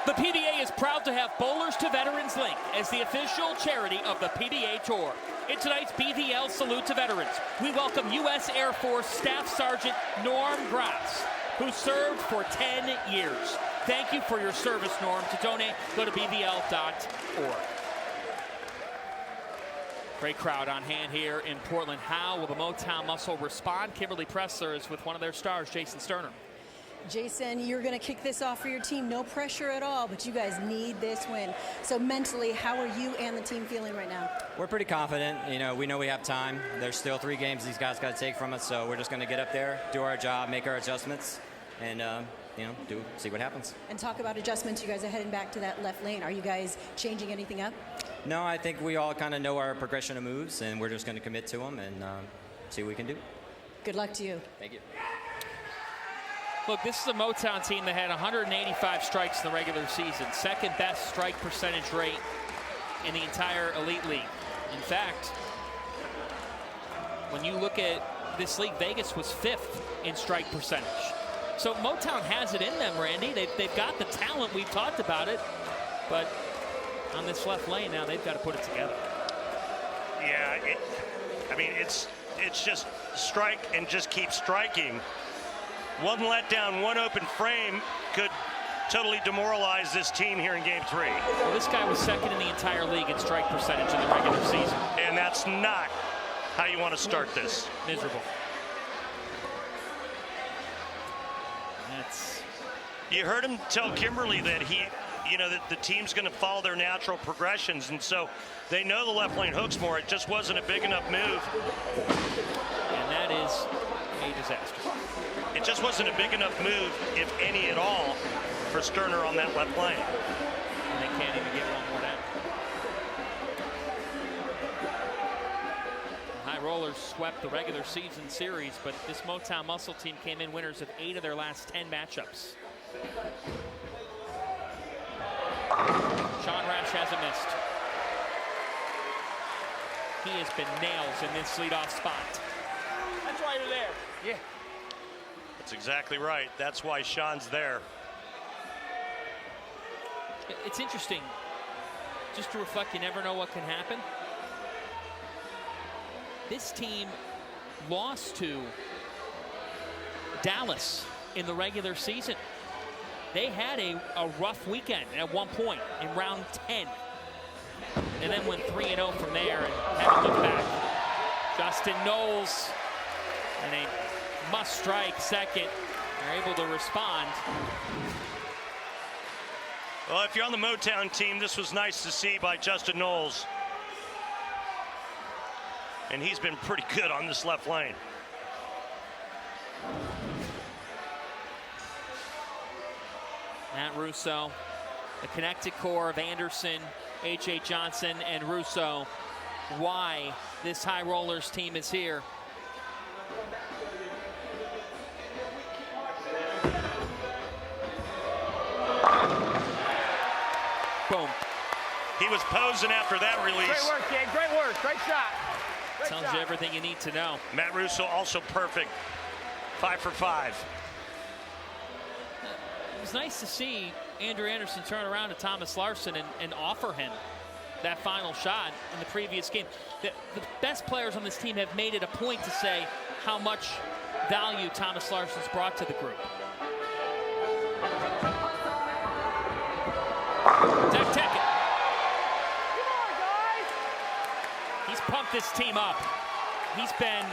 The PBA is proud to have Bowlers to Veterans Link as the official charity of the PBA Tour. In tonight's BVL Salute to Veterans, we welcome U.S. Air Force Staff Sergeant Norm Grass, who served for 10 years. Thank you for your service, Norm. To donate, go to bvl.org. Great crowd on hand here in Portland. How will the Motown Muscle respond? Kimberly Pressler is with one of their stars, Jason Sterner. Jason, you're going to kick this off for your team. No pressure at all, but you guys need this win. So mentally, how are you and the team feeling right now? We're pretty confident. We know we have time. There's still 3 games these guys got to take from us, so we're just going to get up there, do our job, make our adjustments, and see what happens. And talk about adjustments. You guys are heading back to that left lane. Are you guys changing anything up? No, I think we all kind of know our progression of moves, and we're just going to commit to them and see what we can do. Good luck to you. Thank you. Look, this is a Motown team that had 185 strikes in the regular season. Second best strike percentage rate in the entire Elite League. In fact, when you look at this league, Vegas was 5th in strike percentage. So Motown has it in them, Randy. They've got the talent. We've talked about it. But on this left lane now, they've got to put it together. Yeah, it's just strike and just keep striking. One letdown, one open frame could totally demoralize this team here in Game 3. Well, this guy was 2nd in the entire league in strike percentage in the regular season. And that's not how you want to start this. Miserable. You heard him tell Kimberly that that the team's going to follow their natural progressions, and so they know the left lane hooks more. It just wasn't a big enough move. And that is a disaster. It just wasn't a big enough move, if any at all, for Sterner on that left lane. And they can't even get one more down. The High Rollers swept the regular season series, but this Motown Muscle team came in winners of 8 of their last 10 matchups. Sean Rash hasn't missed. He has been nails in this leadoff spot. That's why you're there. Yeah. That's exactly right. That's why Sean's there. It's interesting. Just to reflect, you never know what can happen. This team lost to Dallas in the regular season. They had a rough weekend at one point in round 10. And then went 3-0 from there and haven't looked back. Justin Knowles and a must-strike second. They're able to respond. Well, if you're on the Motown team, this was nice to see by Justin Knowles. And he's been pretty good on this left lane. Matt Russo, the connected core of Anderson, H.A. Johnson, and Russo. Why this High Rollers team is here. posing after that release. Great work, kid. Great work. Great shot. Great Tells shot. you everything you need to know. Matt Russo also perfect. 5 for 5. It was nice to see Andrew Anderson turn around to Thomas Larson and offer him that final shot in the previous game. The best players on this team have made it a point to say how much value Thomas Larson's brought to the group. Zach, he's pumped this team up. He's been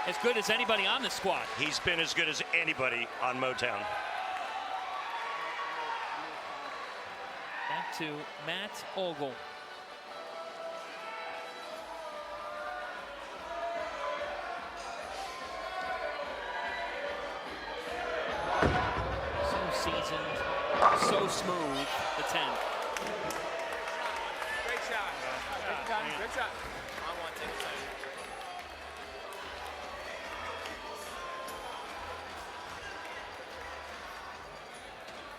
as good as anybody on this squad. He's been as good as anybody on Motown. Back to Matt Ogle. So seasoned, so smooth, the 10. Great shot. Good shot. I want to take a second.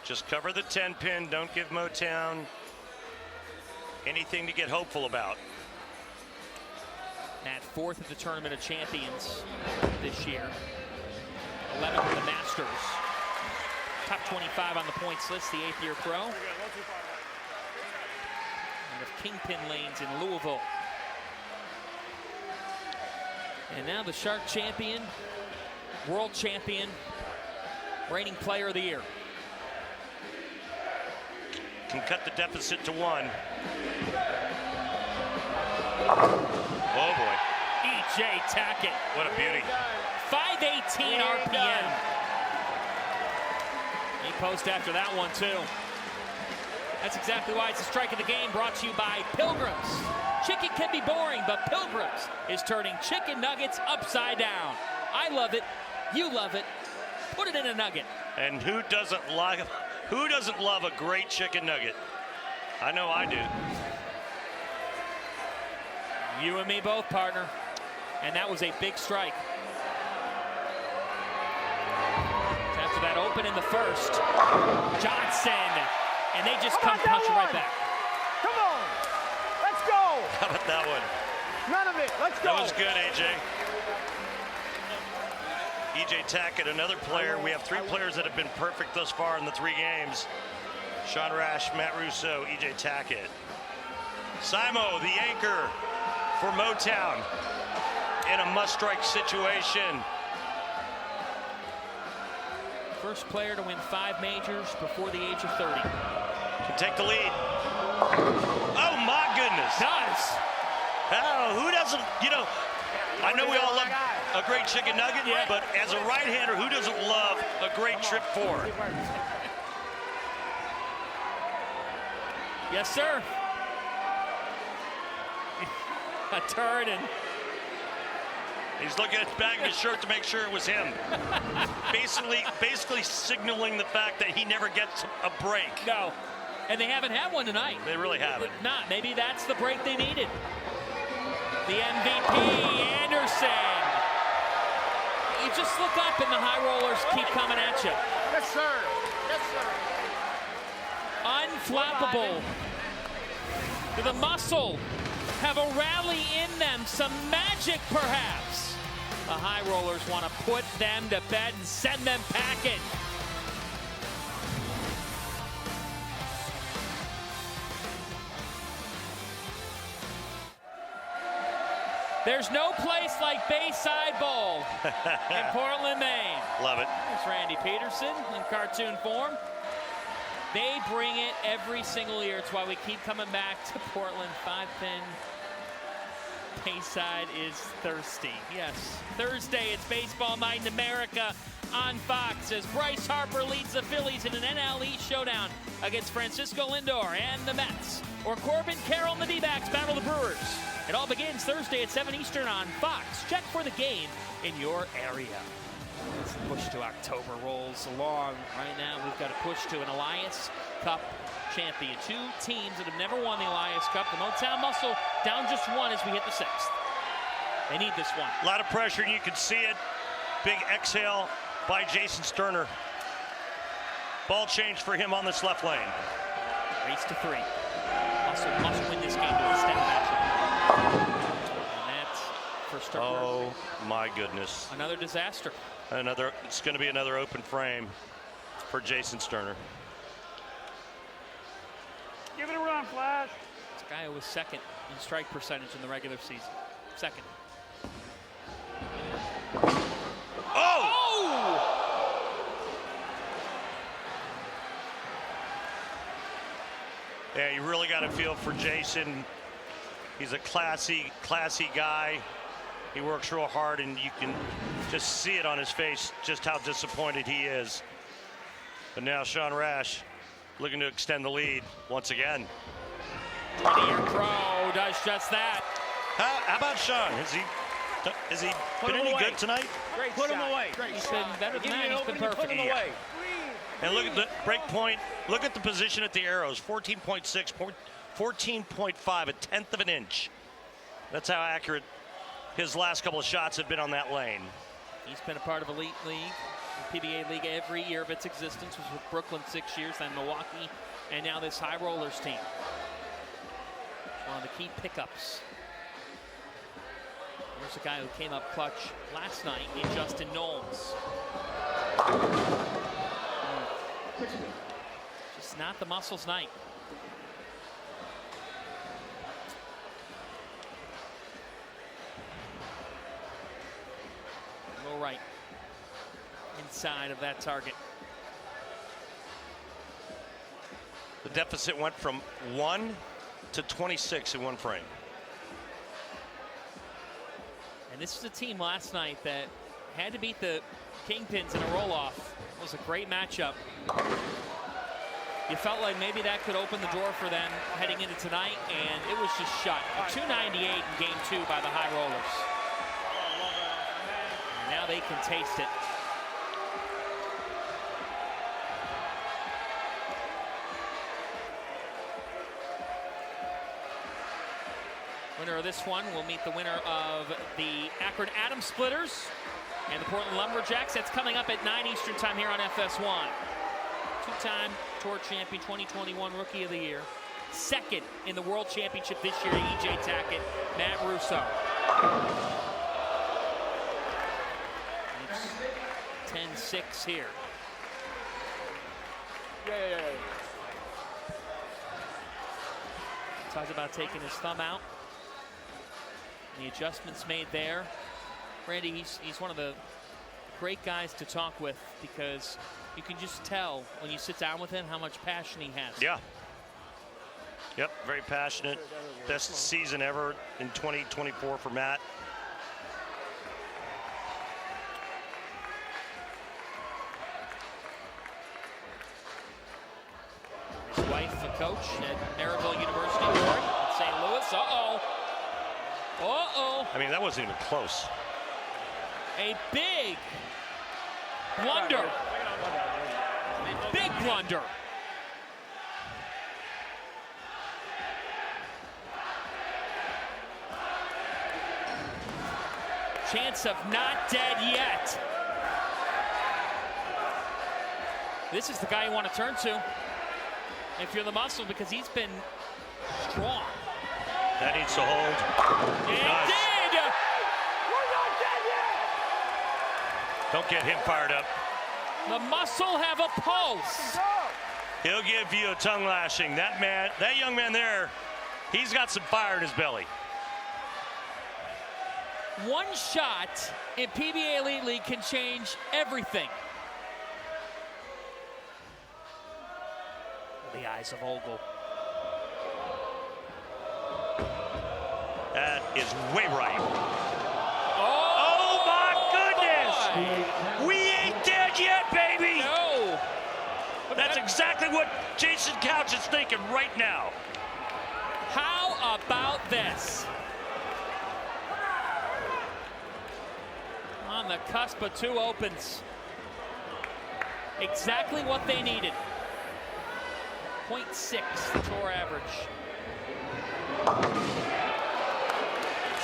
Just cover the 10 pin. Don't give Motown anything to get hopeful about. Matt, 4th of the Tournament of Champions this year. 11th of the Masters. Top 25 on the points list, the 8th-year pro. And of Kingpin Lanes in Louisville. And now the Shark champion, world champion, reigning player of the year. Can cut the deficit to 1. Oh boy. E.J. Tackett. What a beauty. 518 RPM. He post after that one too. That's exactly why it's a strike of the game, brought to you by Pilgrims. Chicken can be boring, but Pilgrims is turning chicken nuggets upside down. I love it. You love it. Put it in a nugget. And who doesn't love a great chicken nugget? I know I do. You and me both, partner. And that was a big strike. After that open in the first, Johnson, and they just come punching right back. Come on. Let's go. How about that one? None of it. Let's go. That was good, AJ. E.J. Tackett, another player. We have 3 players that have been perfect thus far in the 3 games. Sean Rash, Matt Russo, E.J. Tackett. Simo, the anchor for Motown in a must-strike situation. First player to win 5 majors before the age of 30. Can take the lead. Oh, my goodness. Does. Oh, who doesn't, I know we all love a great chicken nugget, but as a right-hander, who doesn't love a great trip 4? Yes, sir. A turn, and he's looking at the back of his shirt to make sure it was him. basically signaling the fact that he never gets a break. No, and they haven't had one tonight. They really haven't. Not. Maybe that's the break they needed. The MVP, Anderson. You just look up and the high rollers keep coming at you. Yes, sir. Yes, sir. Unflappable. The Muscle have a rally in them, some magic perhaps. The high rollers want to put them to bed and send them packing. There's no place like Bayside Bowl in Portland, Maine. Love it. There's Randy Peterson in cartoon form. They bring it every single year. It's why we keep coming back to Portland. 5-pin. Bayside is thirsty. Yes, Thursday it's baseball night in America on Fox as Bryce Harper leads the Phillies in an NL East showdown against Francisco Lindor and the Mets. Or Corbin Carroll and the D-backs battle the Brewers. It all begins Thursday at 7 Eastern on Fox. Check for the game in your area. As the push to October rolls along. Right now, we've got a push to an Elias Cup champion. 2 teams that have never won the Elias Cup. The Motown Muscle down just 1 as we hit the 6th. They need this one. A lot of pressure, and you can see it. Big exhale by Jason Sterner. Ball change for him on this left lane. Race to 3. Muscle must win this game to extend the matchup. And that's for Sterner. Oh my goodness. Another disaster. It's going to be another open frame for Jason Sterner. Give it a run, Flash. This guy who was second in strike percentage in the regular season. Second. Yeah, you really got to feel for Jason. He's a classy guy. He works real hard, and you can just see it on his face just how disappointed he is. But now Sean Rash looking to extend the lead once again. 20-year pro does just that. How about Sean? Is he been any good tonight? Great Put him away. He's been better than that. He's been perfect. Put him away. And look at the break point. Look at the position at the arrows. 14.6, 14.5, a tenth of an inch. That's how accurate his last couple of shots have been on that lane. He's been a part of Elite League, the PBA League every year of its existence. Was with Brooklyn 6 years, then Milwaukee, and now this High Rollers team. One of the key pickups. There's a guy who came up clutch last night in Justin Knowles. Just not the Muscles' night. Low right. Inside of that target. The deficit went from 1 to 26 in one frame. And this is a team last night that had to beat the Kingpins in a roll-off. It was a great matchup. You felt like maybe that could open the door for them heading into tonight, and it was just shut. A 298 in game 2 by the High Rollers. And now they can taste it. Winner of this one will meet the winner of the Akron Atom Splitters and the Portland Lumberjacks. That's coming up at 9 Eastern time here on FS1. Two-time tour champion, 2021 Rookie of the Year. Second in the World Championship this year, E.J. Tackett, Matt Russo. It's 10-6 here. Yeah. Talked about taking his thumb out. The adjustments made there. Randy, he's one of the great guys to talk with because you can just tell when you sit down with him how much passion he has. Yeah. Yep, very passionate. Best season ever in 2024 for Matt. His wife, a coach at Maryville University in St. Louis. I mean, that wasn't even close. A big blunder. Big blunder. Chance of not dead yet. This is the guy you want to turn to if you're the Muscle, because he's been strong. That needs to hold. It Nice. did! We're not dead yet! Don't get him fired up. The Muscle have a pulse. He'll give you a tongue lashing. That young man there, he's got some fire in his belly. One shot in PBA Elite League can change everything. The eyes of Ogle. That is way right. Oh my goodness! We ain't dead yet, baby! No! That's exactly what Jason Couch is thinking right now. How about this? On the cusp of 2 opens. Exactly what they needed. 0.6, the tour average.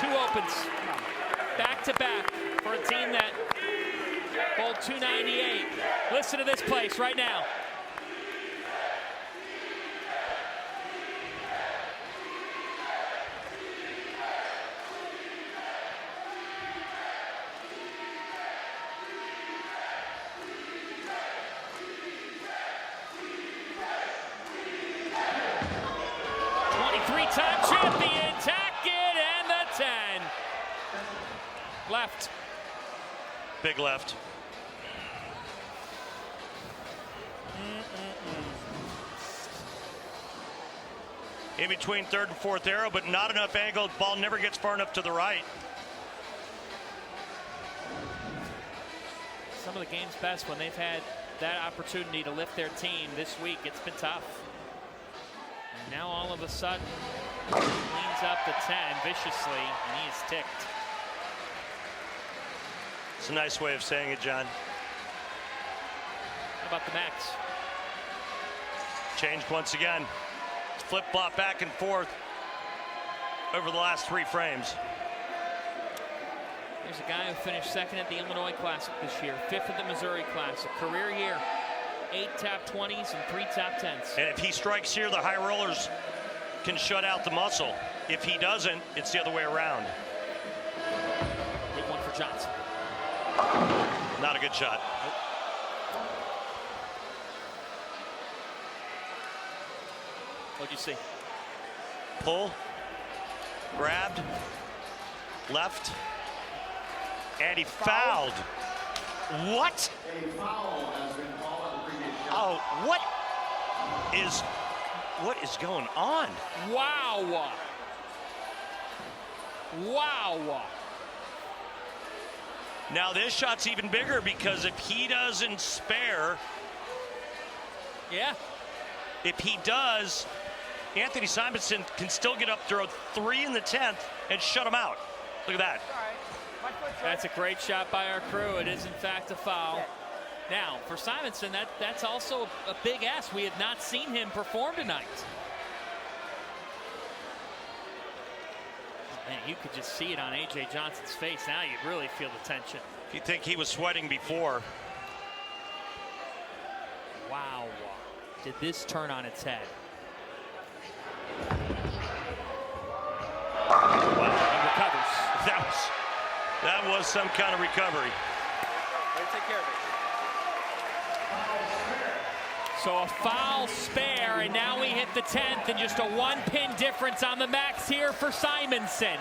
2 opens, back to back for a team that bowled 298. Listen to this place right now. big left. In between third and fourth arrow, but not enough angle. Ball never gets far enough to the right. Some of the game's best when they've had that opportunity to lift their team. This week, it's been tough. And now all of a sudden, he leans up the 10 viciously, and he is ticked. It's a nice way of saying it, John. How about the Max? Changed once again. Flip-flop back and forth over the last 3 frames. There's a guy who finished second at the Illinois Classic this year, 5th at the Missouri Classic. Career year, 8 top 20s and 3 top 10s. And if he strikes here, the high rollers can shut out the muscle. If he doesn't, it's the other way around. Big one for Johnson. Not a good shot. Nope. What'd you see? Pull, grabbed, left, and he fouled. What? A foul has been called on the previous shot. Oh, what is going on? Wow. Wow. Now this shot's even bigger because if he doesn't spare, yeah, if he does, Anthony Simonson can still get up, throw 3 in the 10th, and shut him out. Look at that. That's a great shot by our crew. It is, in fact, a foul. Now, for Simonson, that's also a big ask. We have not seen him perform tonight. Man, you could just see it on A.J. Johnson's face. Now you really feel the tension. If you think he was sweating before. Wow. Did this turn on its head? Wow. He recovers. That was some kind of recovery. Way to take care of it. So a foul spare, and now we hit the 10th, and just a 1-pin difference on the Max here for Simonson.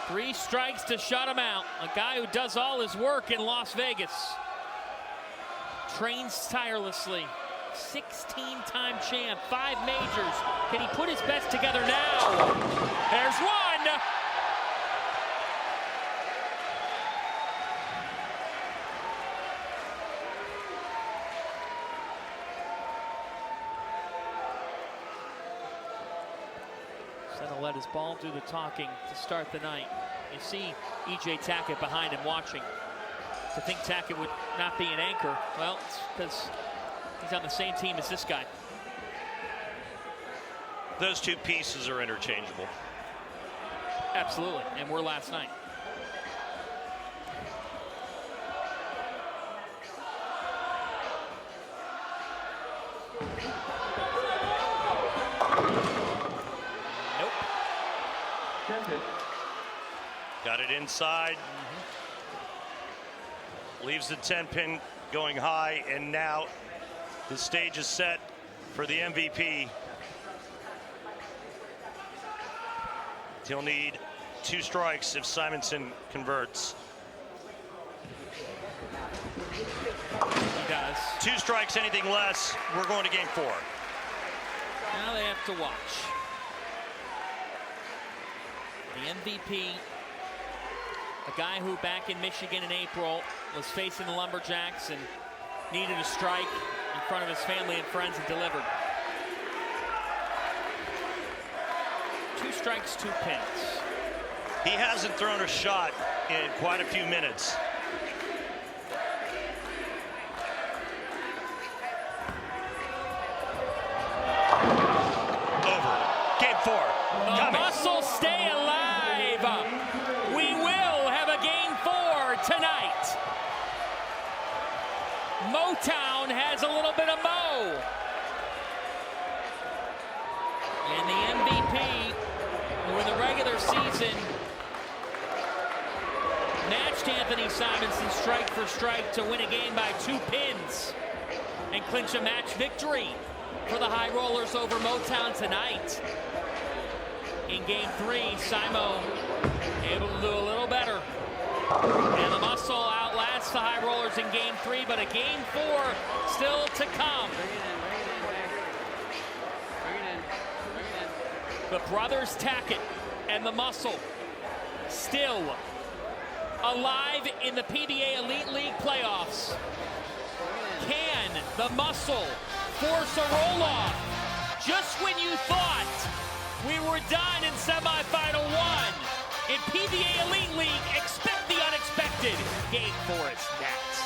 Three strikes to shut him out. A guy who does all his work in Las Vegas. Trains tirelessly. 16-time champ, 5 majors. Can he put his best together now? There's one. Senna let his ball do the talking to start the night. You see E.J. Tackett behind him watching. To think Tackett would not be an anchor, well, it's because he's on the same team as this guy. Those two pieces are interchangeable. Absolutely, and we're last night. Nope. Got it inside. Leaves the 10-pin going high, and now the stage is set for the MVP. He'll need 2 strikes if Simonson converts. He does. 2 strikes, anything less, we're going to game 4. Now they have to watch. The MVP, a guy who back in Michigan in April was facing the Lumberjacks and needed a strike in front of his family and friends and delivered. 2 strikes, 2 pins. He hasn't thrown a shot in quite a few minutes. Over. Game 4. The Muscle stay alive. We will have a game 4 tonight. Motown has a little bit of mo. And the MVP, who in the regular season matched Anthony Simonson strike for strike to win a game by 2 pins and clinch a match victory for the High Rollers over Motown tonight. in game 3. Simo able to do a little better. And the Muscle outlasts the High Rollers in game 3, but a game 4 still to come. The brothers Tackett and the Muscle still alive in the PBA Elite League Playoffs. Can the Muscle force a roll-off? Just when you thought we were done in semifinal 1, in PBA Elite League, expect the unexpected. Game 4 is next.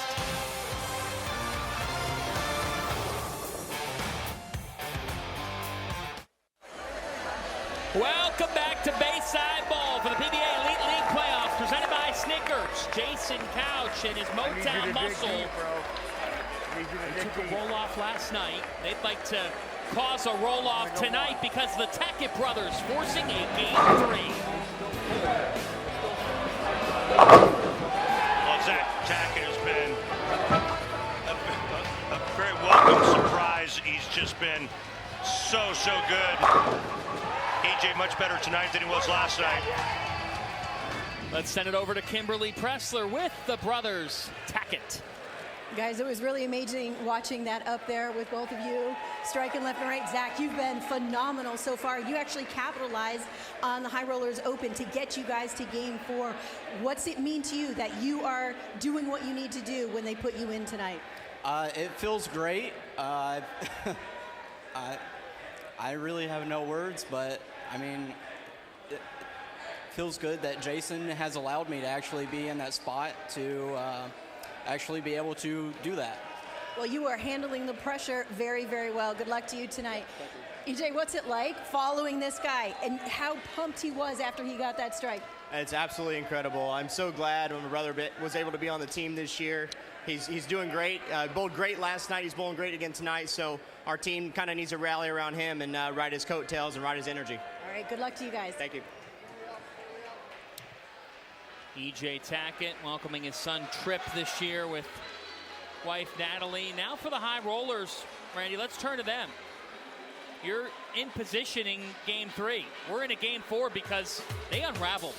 Welcome back to Bayside Bowl for the PBA Elite League Playoffs, presented by Snickers. Jason Couch and his Motown Muscle. They took a roll-off last night. They'd like to cause a roll-off tonight because the Tackett brothers forcing a game 3. Well, Zach Tackett has been a very welcome surprise. He's just been so good. EJ much better tonight than he was last night. Let's send it over to Kimberly Pressler with the brothers Tackett. Guys, it was really amazing watching that up there with both of you striking left and right. Zach, you've been phenomenal so far. You actually capitalized on the High Rollers Open to get you guys to game 4. What's it mean to you that you are doing what you need to do when they put you in tonight? It feels great. I really have no words, but I mean, it feels good that Jason has allowed me to actually be in that spot to actually be able to do that. Well, you are handling the pressure very, very well. Good luck to you tonight. EJ, what's it like following this guy and how pumped he was after he got that strike? It's absolutely incredible. I'm so glad when my brother was able to be on the team this year. He's doing great. Bowled great last night. He's bowling great again tonight. So our team kind of needs to rally around him and ride his coattails and ride his energy. All right, good luck to you guys. Thank you. EJ Tackett welcoming his son Trip this year with wife Natalie. Now for the High Rollers, Randy, let's turn to them. You're in positioning game 3. We're in a game 4 because they unraveled.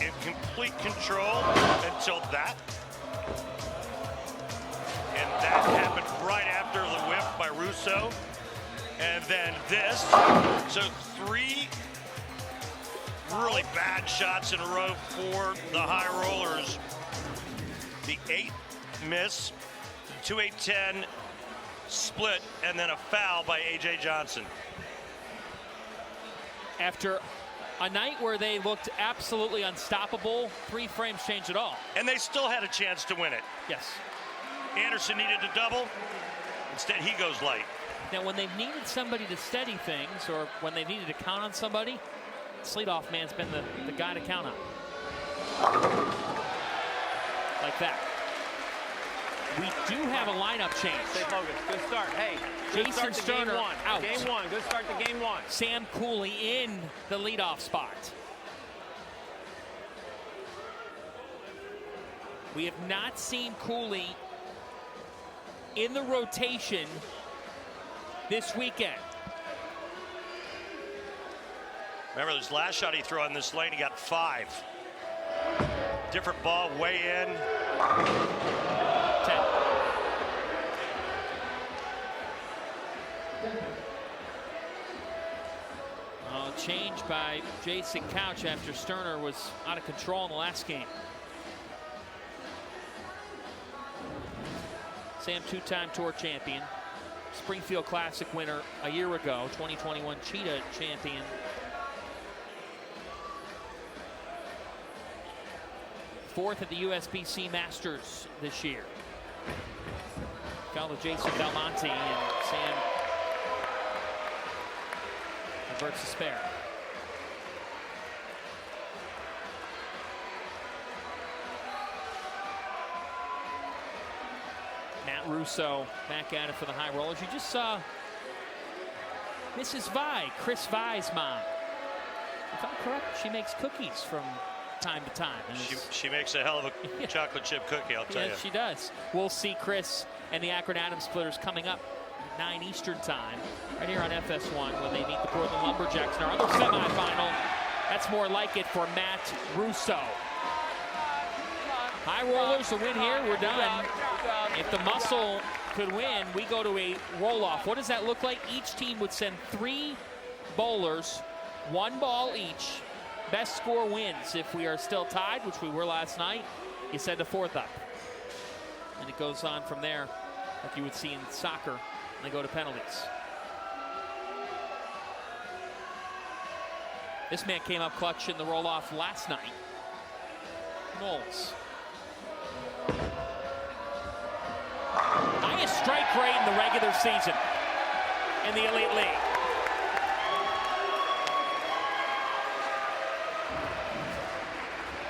In complete control until that. And that happened right after the whip by Russo. And then this. So 3 really bad shots in a row for the High Rollers. The 8 miss, 2-8-10 split, and then a foul by A.J. Johnson. After a night where they looked absolutely unstoppable, 3 frames changed it all. And they still had a chance to win it. Yes. Anderson needed to double. Instead, he goes light. Now, when they've needed somebody to steady things or when they needed to count on somebody, Sleetoff man's been the guy to count on. Like that. We do have a lineup change. Stay focused. Good start. Hey, Jason Sterner out. Game 1. Good start to game 1. Sam Cooley in the leadoff spot. We have not seen Cooley in the rotation this weekend. Remember, this last shot he threw on this lane, he got 5. Different ball, way in. 10. Change by Jason Couch after Sterner was out of control in the last game. Sam, 2-time tour champion, Springfield Classic winner a year ago, 2021 Cheetah champion. Fourth at the USBC Masters this year. Fellow Jason Belmonte and Sam averts the spare. Matt Russo back at it for the High Rollers. You just saw Mrs. Vi, Chris Vi's mom. If I'm correct, she makes cookies from time to time. And she makes a hell of a chocolate chip cookie, I'll tell you. Yes, she does. We'll see Chris and the Akron Adams Splitters coming up 9 Eastern time, right here on FS1 when they meet the Portland Lumberjacks in our other semifinal. That's more like it for Matt Russo. High rollers to win here, we're done. If the Muscle could win, we go to a roll-off. What does that look like? Each team would send 3 bowlers, 1 ball each. Best score wins. If we are still tied, which we were last night, you send a 4th up. And it goes on from there, like you would see in soccer, and they go to penalties. This man came up clutch in the roll-off last night. Knowles. Highest strike rate in the regular season in the Elite League.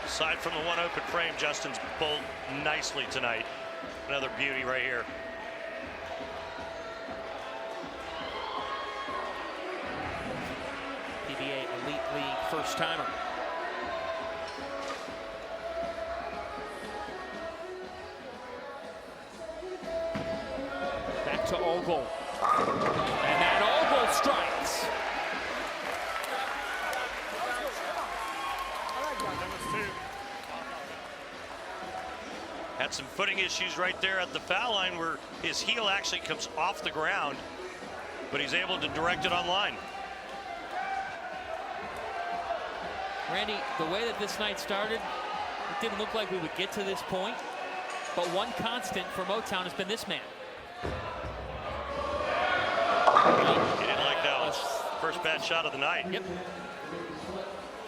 Aside from the one open frame, Justin's bowled nicely tonight. Another beauty right here. PBA Elite League first timer. Back to Ogle. And that Ogle strikes. Had some footing issues right there at the foul line where his heel actually comes off the ground, but he's able to direct it on line. Randy, the way that this night started, it didn't look like we would get to this point, but one constant for Motown has been this man. He didn't like that one. First bad shot of the night. Yep.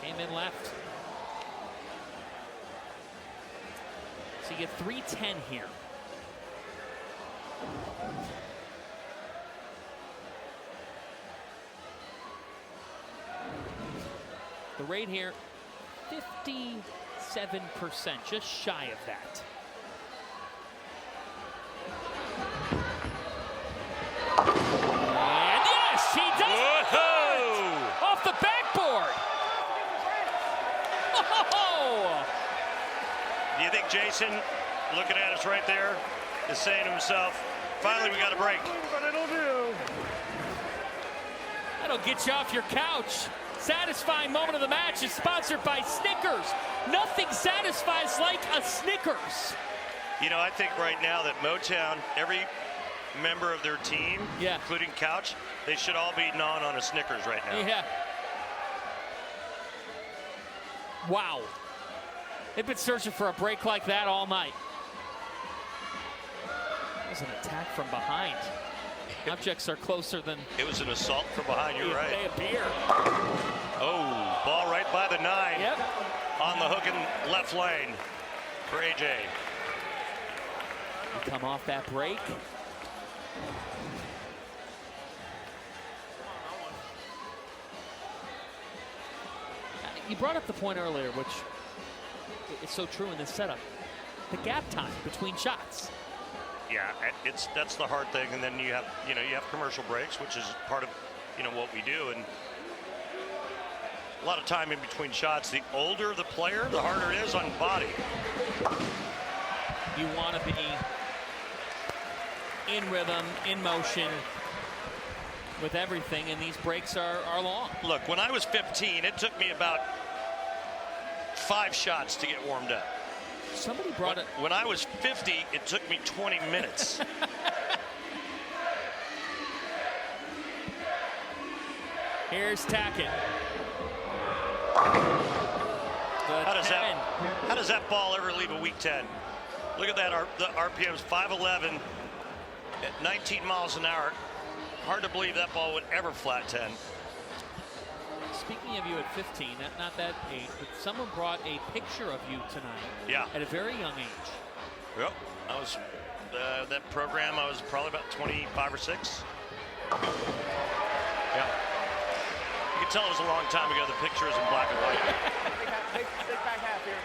Came in left. So you get 310 here. The rate here, 57%, just shy of that. And yes, he does it! Off the backboard. Oh! Do you think Jason, looking at us right there, is saying to himself, finally we got a break? But it'll do. That'll get you off your couch. Satisfying moment of the match is sponsored by Snickers. Nothing satisfies like a Snickers. You know, I think right now that Motown, every member of their team, including Couch, they should all be gnawing on a Snickers right now. Yeah. Wow. They've been searching for a break like that all night. It was an attack from behind. Objects are closer than... It was an assault from behind, you're right. They appear. Oh, ball right by the 9. Yep. On the hook in left lane for AJ. We come off that break. You brought up the point earlier, which is so true in this setup. The gap time between shots. Yeah, that's the hard thing, and then you have commercial breaks, which is part of what we do, and a lot of time in between shots. The older the player, the harder it is on body. You want to be in rhythm, in motion with everything, and these breaks are long. Look, when I was 15, it took me about 5 shots to get warmed up. Somebody brought it. When I was 50, it took me 20 minutes. Here's Tackett. How does that ball ever leave a weak 10? Look at that, the RPM's 511 at 19 miles an hour. Hard to believe that ball would ever flat 10. Speaking of you at 15, not that age, but someone brought a picture of you tonight. Yeah. At a very young age. Yep. I was that program. I was probably about 25 or 6. Yeah. You can tell it was a long time ago. The picture is in black and white. Take back half here.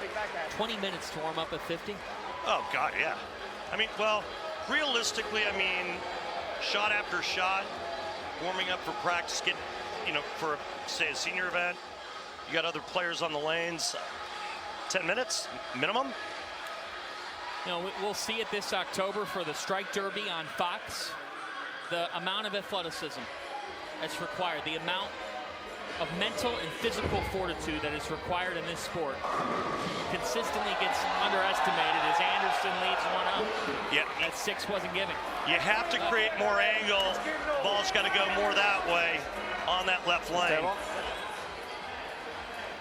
Take back half. 20 minutes to warm up at 50. Oh God, yeah. I mean, well, realistically, I mean, shot after shot, warming up for practice, for, say, a senior event, you got other players on the lanes, 10 minutes minimum. We'll see it this October for the Strike Derby on Fox. the amount of athleticism that's required, the amount of mental and physical fortitude that is required in this sport consistently gets underestimated as Anderson leads one up. Yeah. That 6 wasn't given. You have to create more angle. Ball's got to go more that way on that left lane.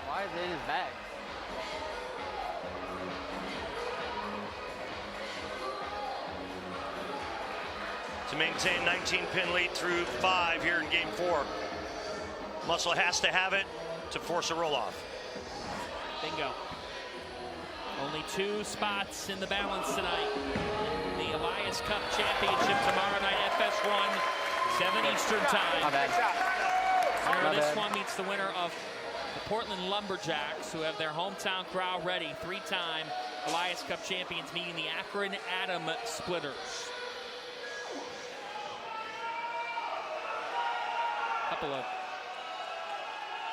Why is it in his bag? To maintain 19-pin lead through 5 here in game 4. Muscle has to have it to force a roll-off. Bingo. Only 2 spots in the balance tonight. In the Elias Cup Championship tomorrow night, FS1, 7 Eastern time. My bad. Winner of this one meets the winner of the Portland Lumberjacks, who have their hometown crowd ready. 3-time Elias Cup champions meeting the Akron Atom Splitters. Couple of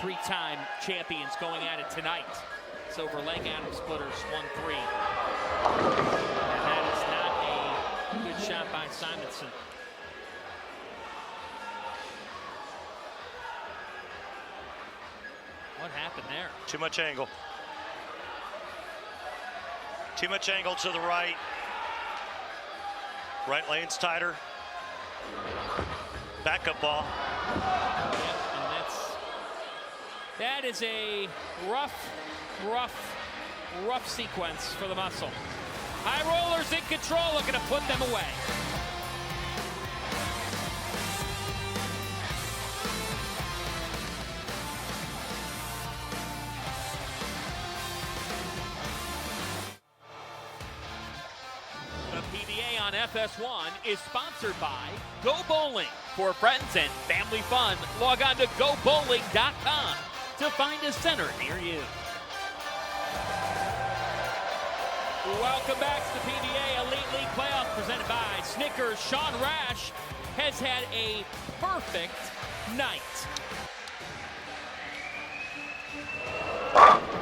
3-time champions going at it tonight. Silver Lake Atom Splitters 1-3. And that is not a good shot by Simonson. What happened there? Too much angle. Too much angle to the right. Right lane's tighter. Backup ball. Yep, and that is a rough sequence for the Muscle. High rollers in control, looking to put them away. The PBA on FS1 is sponsored by Go Bowling. For friends and family fun, log on to gobowling.com to find a center near you. Welcome back to the PBA Elite League Playoffs presented by Snickers. Sean Rash has had a perfect night.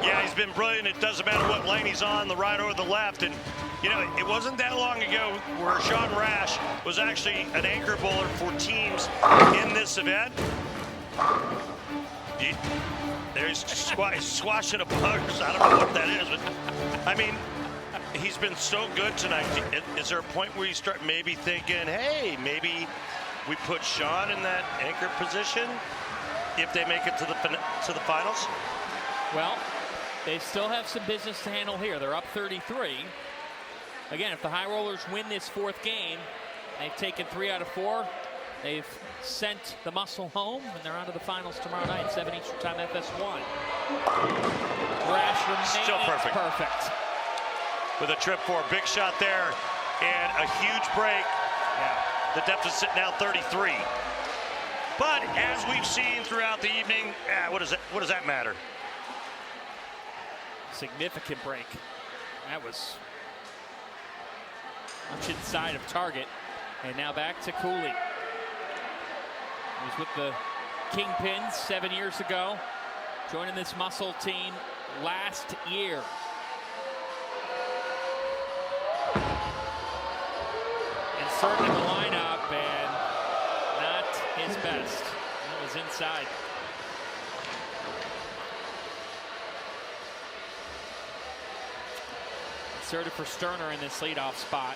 Yeah, he's been brilliant. It doesn't matter what lane he's on, the right or the left. And, you know, it wasn't that long ago where Sean Rash was actually an anchor bowler for teams in this event. There's squashing a bug. I don't know what that is, but, I mean, he's been so good tonight. Is there a point where you start maybe thinking, hey, maybe we put Sean in that anchor position if they make it to the finals? Well, they still have some business to handle here. They're up 33. Again, if the High Rollers win this 4th game, they've taken 3 out of 4. They've sent the Muscle home, and they're on to the finals tomorrow night, 7 Eastern time, FS1. Rash remains still perfect. With a trip for a big shot there and a huge break. Yeah. The deficit now 33. But as we've seen throughout the evening, what does that matter? Significant break. That was much inside of target. And now back to Cooley. He was with the Kingpins 7 years ago, joining this Muscle team last year. Inserted in the lineup, and not his best. It was inside. Inserted for Sterner in this leadoff spot.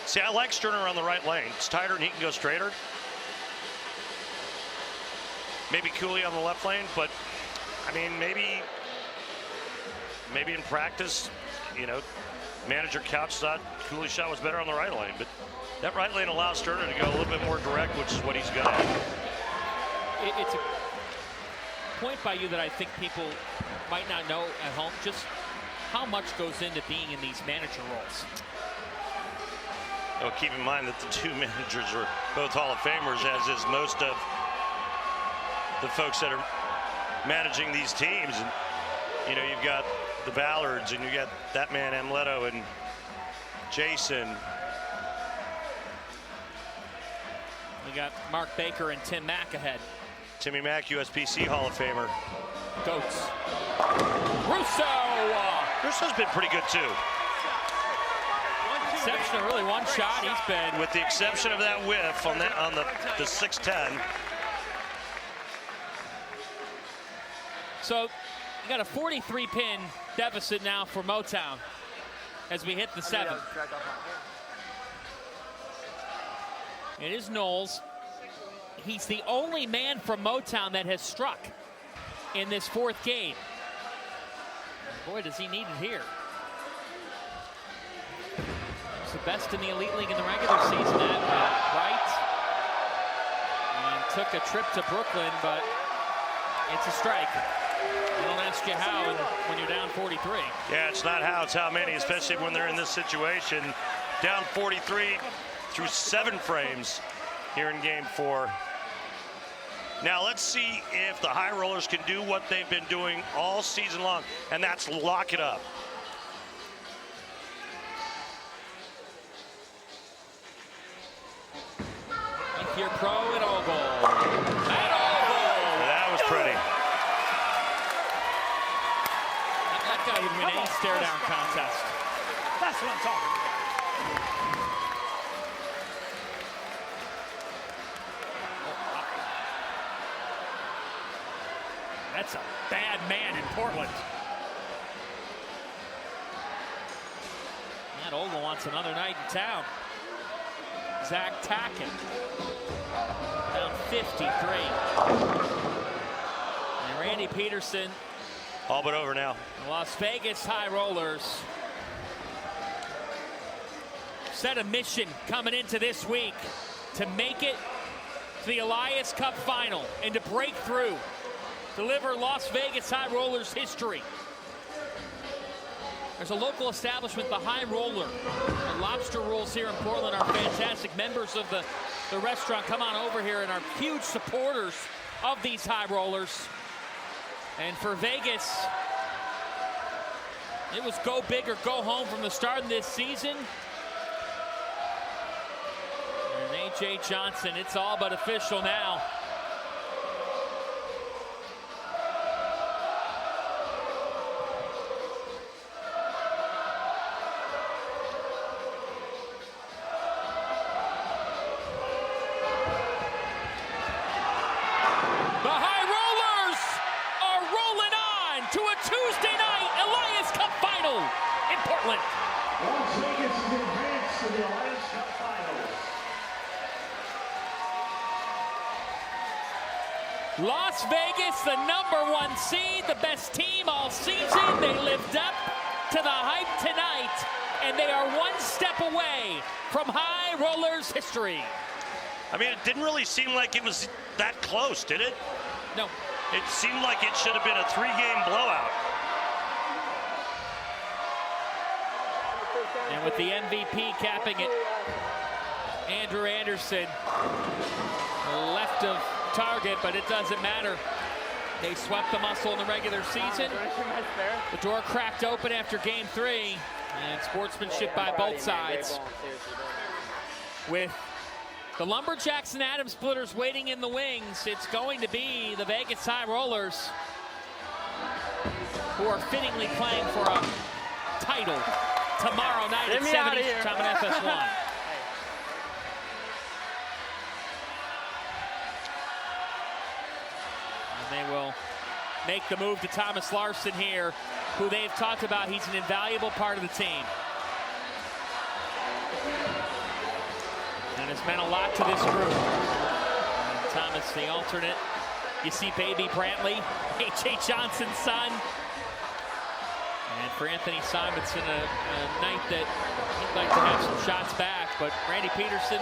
See, I like Sterner on the right lane. It's tighter and he can go straighter. Maybe Cooley on the left lane, but I mean, maybe in practice, you know, manager Couch thought Cooley's shot was better on the right lane, but that right lane allows Sterner to go a little bit more direct, which is what he's good at. It's a point by you that I think people might not know at home, just how much goes into being in these manager roles. Oh, keep in mind that the 2 managers are both Hall of Famers, as is most of the folks that are managing these teams. And, you know, you've got the Ballards, and you got that man Amleto and Jason. We got Mark Baker and Tim Mack ahead. Timmy Mack, USPC Hall of Famer. Goats. Russo! Russo's been pretty good too. exception of really one shot, he's been. With the exception of that whiff on the 6'10". So you got a 43-pin deficit now for Motown as we hit the 7th. It is Knowles. He's the only man from Motown that has struck in this 4th game. Boy, does he need it here. He's the best in the Elite League in the regular season at right. And took a trip to Brooklyn, but it's a strike. They don't ask you how when you're down 43. Yeah, it's not how, it's how many, especially when they're in this situation. Down 43 through 7 frames here in game 4. Now let's see if the high rollers can do what they've been doing all season long, and that's lock it up. With your pro at Oval. That was pretty. That guy would win any stare down contest. That's what I'm talking about. That's a bad man in Portland. Matt Ogle wants another night in town. Zach Tacken down 53. And Randy Peterson. All but over now. The Las Vegas High Rollers set a mission coming into this week to make it to the Elias Cup final and to break through. Deliver Las Vegas High Rollers history. There's a local establishment, the High Roller. The lobster rolls here in Portland are fantastic. Members of the restaurant come on over here and are huge supporters of these High Rollers. And for Vegas, it was go big or go home from the start of this season. And A.J. Johnson, it's all but official now. Las Vegas, the #1 seed, the best team all season. They lived up to the hype tonight, and they are one step away from High Rollers history. I mean, it didn't really seem like it was that close, did it? No. It seemed like it should have been a 3-game blowout. And with the MVP capping it, Andrew Anderson, left of target, but it doesn't matter. They swept the Muscle in the regular season. The door cracked open after game 3, and sportsmanship by both sides. With the Lumberjacks and Atom Splitters waiting in the wings, it's going to be the Vegas High Rollers who are fittingly playing for a title tomorrow night at 7 Eastern time on FS1. They will make the move to Thomas Larson here, who they've talked about. He's an invaluable part of the team. And it's meant a lot to this group. And Thomas, the alternate. You see baby Brantley, A.J. Johnson's son. And for Anthony Simonson, a night that he'd like to have some shots back. But Randy Peterson,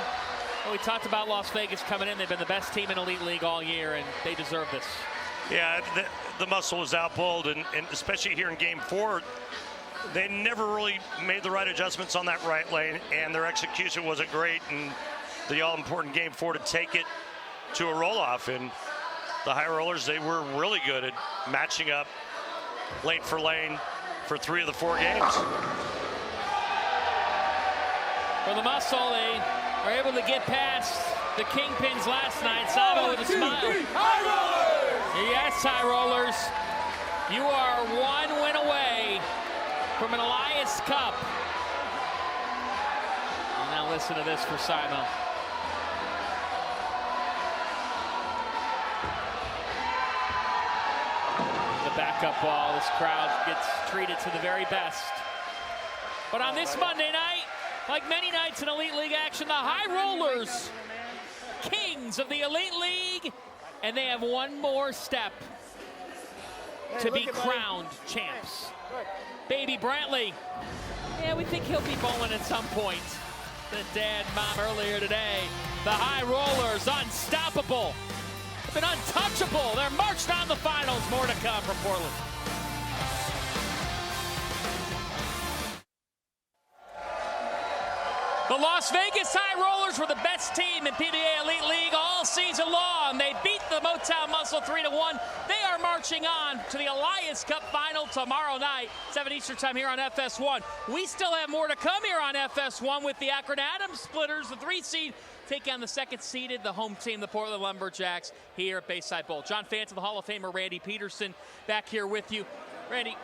well, we talked about Las Vegas coming in. They've been the best team in Elite League all year, and they deserve this. Yeah, the Muscle was out-bowled, and especially here in game 4, they never really made the right adjustments on that right lane, and their execution wasn't great, and the all-important game 4 to take it to a roll-off. And the High Rollers, they were really good at matching up lane for lane for 3 of the 4 games. For the Muscle, they are able to get past the Kingpins last night. Sabo with a smile. Yes, High Rollers, you are 1 win away from an Elias Cup. listen to this for Simo. The backup ball, this crowd gets treated to the very best. But on this Monday night, like many nights in Elite League action, the High Rollers, kings of the Elite League, and they have one more step to be crowned champs. Baby Brantley, yeah, we think he'll be bowling at some point. The dad and mom earlier today. The High Rollers, unstoppable. Been untouchable. They're marched on the finals. More to come from Portland. The Las Vegas High Rollers were the best team in PBA Elite League all season long. They beat the Motown Muscle 3-1. They are marching on to the Elias Cup final tomorrow night, 7 Eastern time here on FS1. We still have more to come here on FS1 with the Akron Adams Splitters, the 3 seed, take on the 2nd seeded, the home team, the Portland Lumberjacks, here at Bayside Bowl. John Fanton, the Hall of Famer Randy Peterson, back here with you. Randy,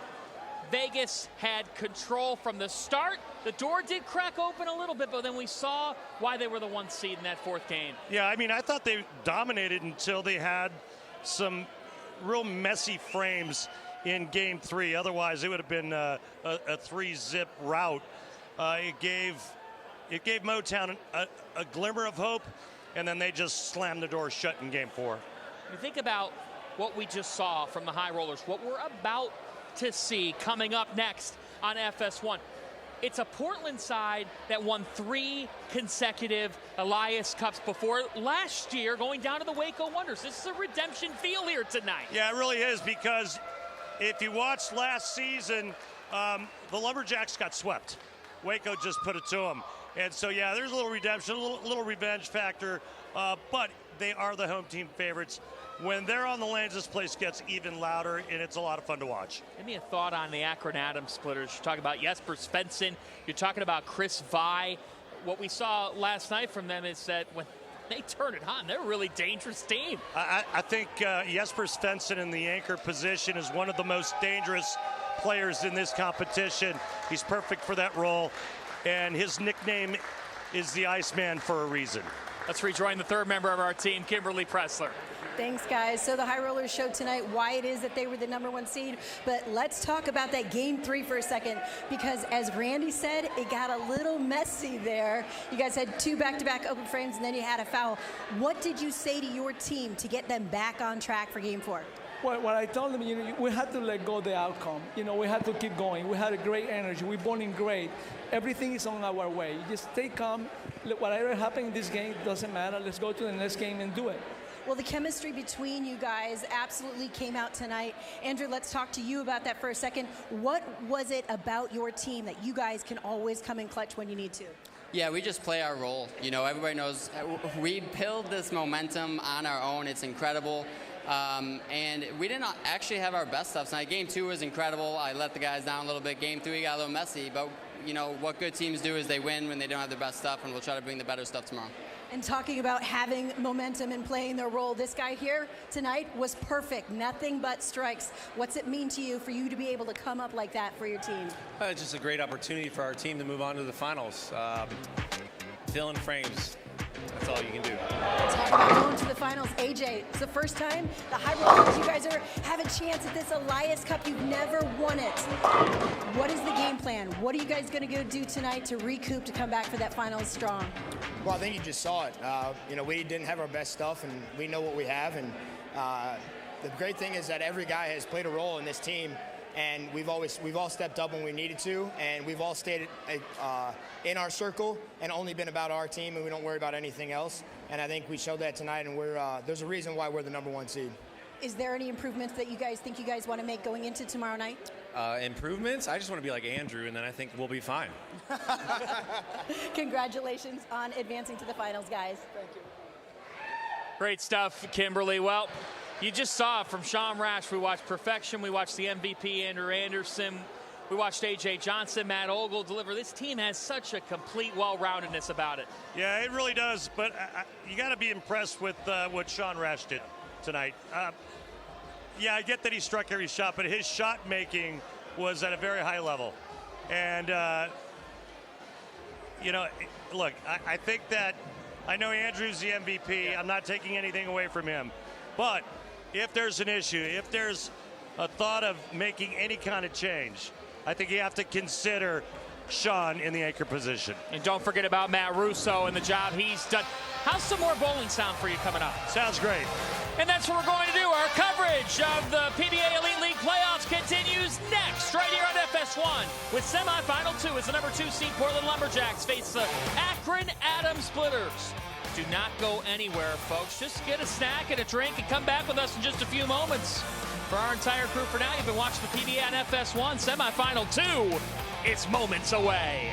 Vegas had control from the start. The door did crack open a little bit, but then we saw why they were the 1 seed in that 4th game. Yeah, I mean, I thought they dominated until they had some real messy frames in game 3. Otherwise, it would have been a 3-zip rout. It gave Motown a glimmer of hope, and then they just slammed the door shut in game 4. You think about what we just saw from the High Rollers, what we're about to see coming up next on FS1. It's a Portland side that won 3 consecutive Elias Cups before last year, going down to the Waco Wonders. This is a redemption feel here tonight. Yeah, it really is, because if you watched last season, the Lumberjacks got swept. Waco just put it to them. And so, yeah, there's a little redemption, a little revenge factor, but they are the home team favorites. When they're on the lanes, this place gets even louder, and it's a lot of fun to watch. Give me a thought on the Akron Adams Splitters. You're talking about Jesper Svensson. You're talking about Chris Vi. What we saw last night from them is that when they turn it on, they're a really dangerous team. I think Jesper Svensson in the anchor position is one of the most dangerous players in this competition. He's perfect for that role, and his nickname is the Iceman for a reason. Let's rejoin the 3rd member of our team, Kimberly Pressler. Thanks, guys. So the High Rollers showed tonight why it is that they were the #1 seed. But let's talk about that game 3 for a second, because as Randy said, it got a little messy there. You guys had 2 back-to-back open frames, and then you had a foul. What did you say to your team to get them back on track for game 4? Well, what I told them, we had to let go of the outcome. We had to keep going. We had a great energy. We're bowling great. Everything is on our way. You just stay calm. Whatever happened in this game doesn't matter. Let's go to the next game and do it. Well, the chemistry between you guys absolutely came out tonight. Andrew, let's talk to you about that for a second. What was it about your team that you guys can always come in clutch when you need to? Yeah, we just play our role. Everybody knows we build this momentum on our own. It's incredible. And we didn't actually have our best stuff tonight. Game 2 was incredible. I let the guys down a little bit. Game 3 got a little messy, but what good teams do is they win when they don't have their best stuff, and we'll try to bring the better stuff tomorrow. And talking about having momentum and playing their role, this guy here tonight was perfect. Nothing but strikes. What's it mean to you for you to be able to come up like that for your team? It's just a great opportunity for our team to move on to the finals. Filling frames. That's all you can do. Talk about going to the finals. AJ, it's the first time the High Rollers, you guys have a chance at this Elias Cup. You've never won it. What is the game plan? What are you guys going to go do tonight to recoup, to come back for that finals strong? Well, I think you just saw it. We didn't have our best stuff, and we know what we have. And the great thing is that every guy has played a role in this team. And we've all stepped up when we needed to, and we've all stayed in our circle and only been about our team, and we don't worry about anything else. And I think we showed that tonight, and there's a reason why we're the #1 seed. Is there any improvements that you guys think you guys want to make going into tomorrow night? Improvements? I just want to be like Andrew, and then I think we'll be fine. Congratulations on advancing to the finals, guys. Thank you. Great stuff, Kimberly. Well, you just saw from Sean Rash. We watched perfection. We watched the MVP, Andrew Anderson. We watched A.J. Johnson, Matt Ogle deliver. This team has such a complete well-roundedness about it. Yeah, it really does. But you got to be impressed with what Sean Rash did tonight. Yeah, I get that he struck every shot, but his shot making was at a very high level. And you know, look, I think that I know Andrew's the MVP. I'm not taking anything away from him. But if there's an issue, if there's a thought of making any kind of change, I think you have to consider Sean in the anchor position. And don't forget about Matt Russo and the job he's done. How's some more bowling sound for you coming up? Sounds great. And that's what we're going to do. Our coverage of the PBA Elite League Playoffs continues next, right here on FS1, with semifinal 2 as the number 2 seed Portland Lumberjacks face the Akron Adams Splitters. Do not go anywhere, folks. Just get a snack and a drink and come back with us in just a few moments. For our entire crew for now, you've been watching the PBA on FS1 semifinal 2. It's moments away.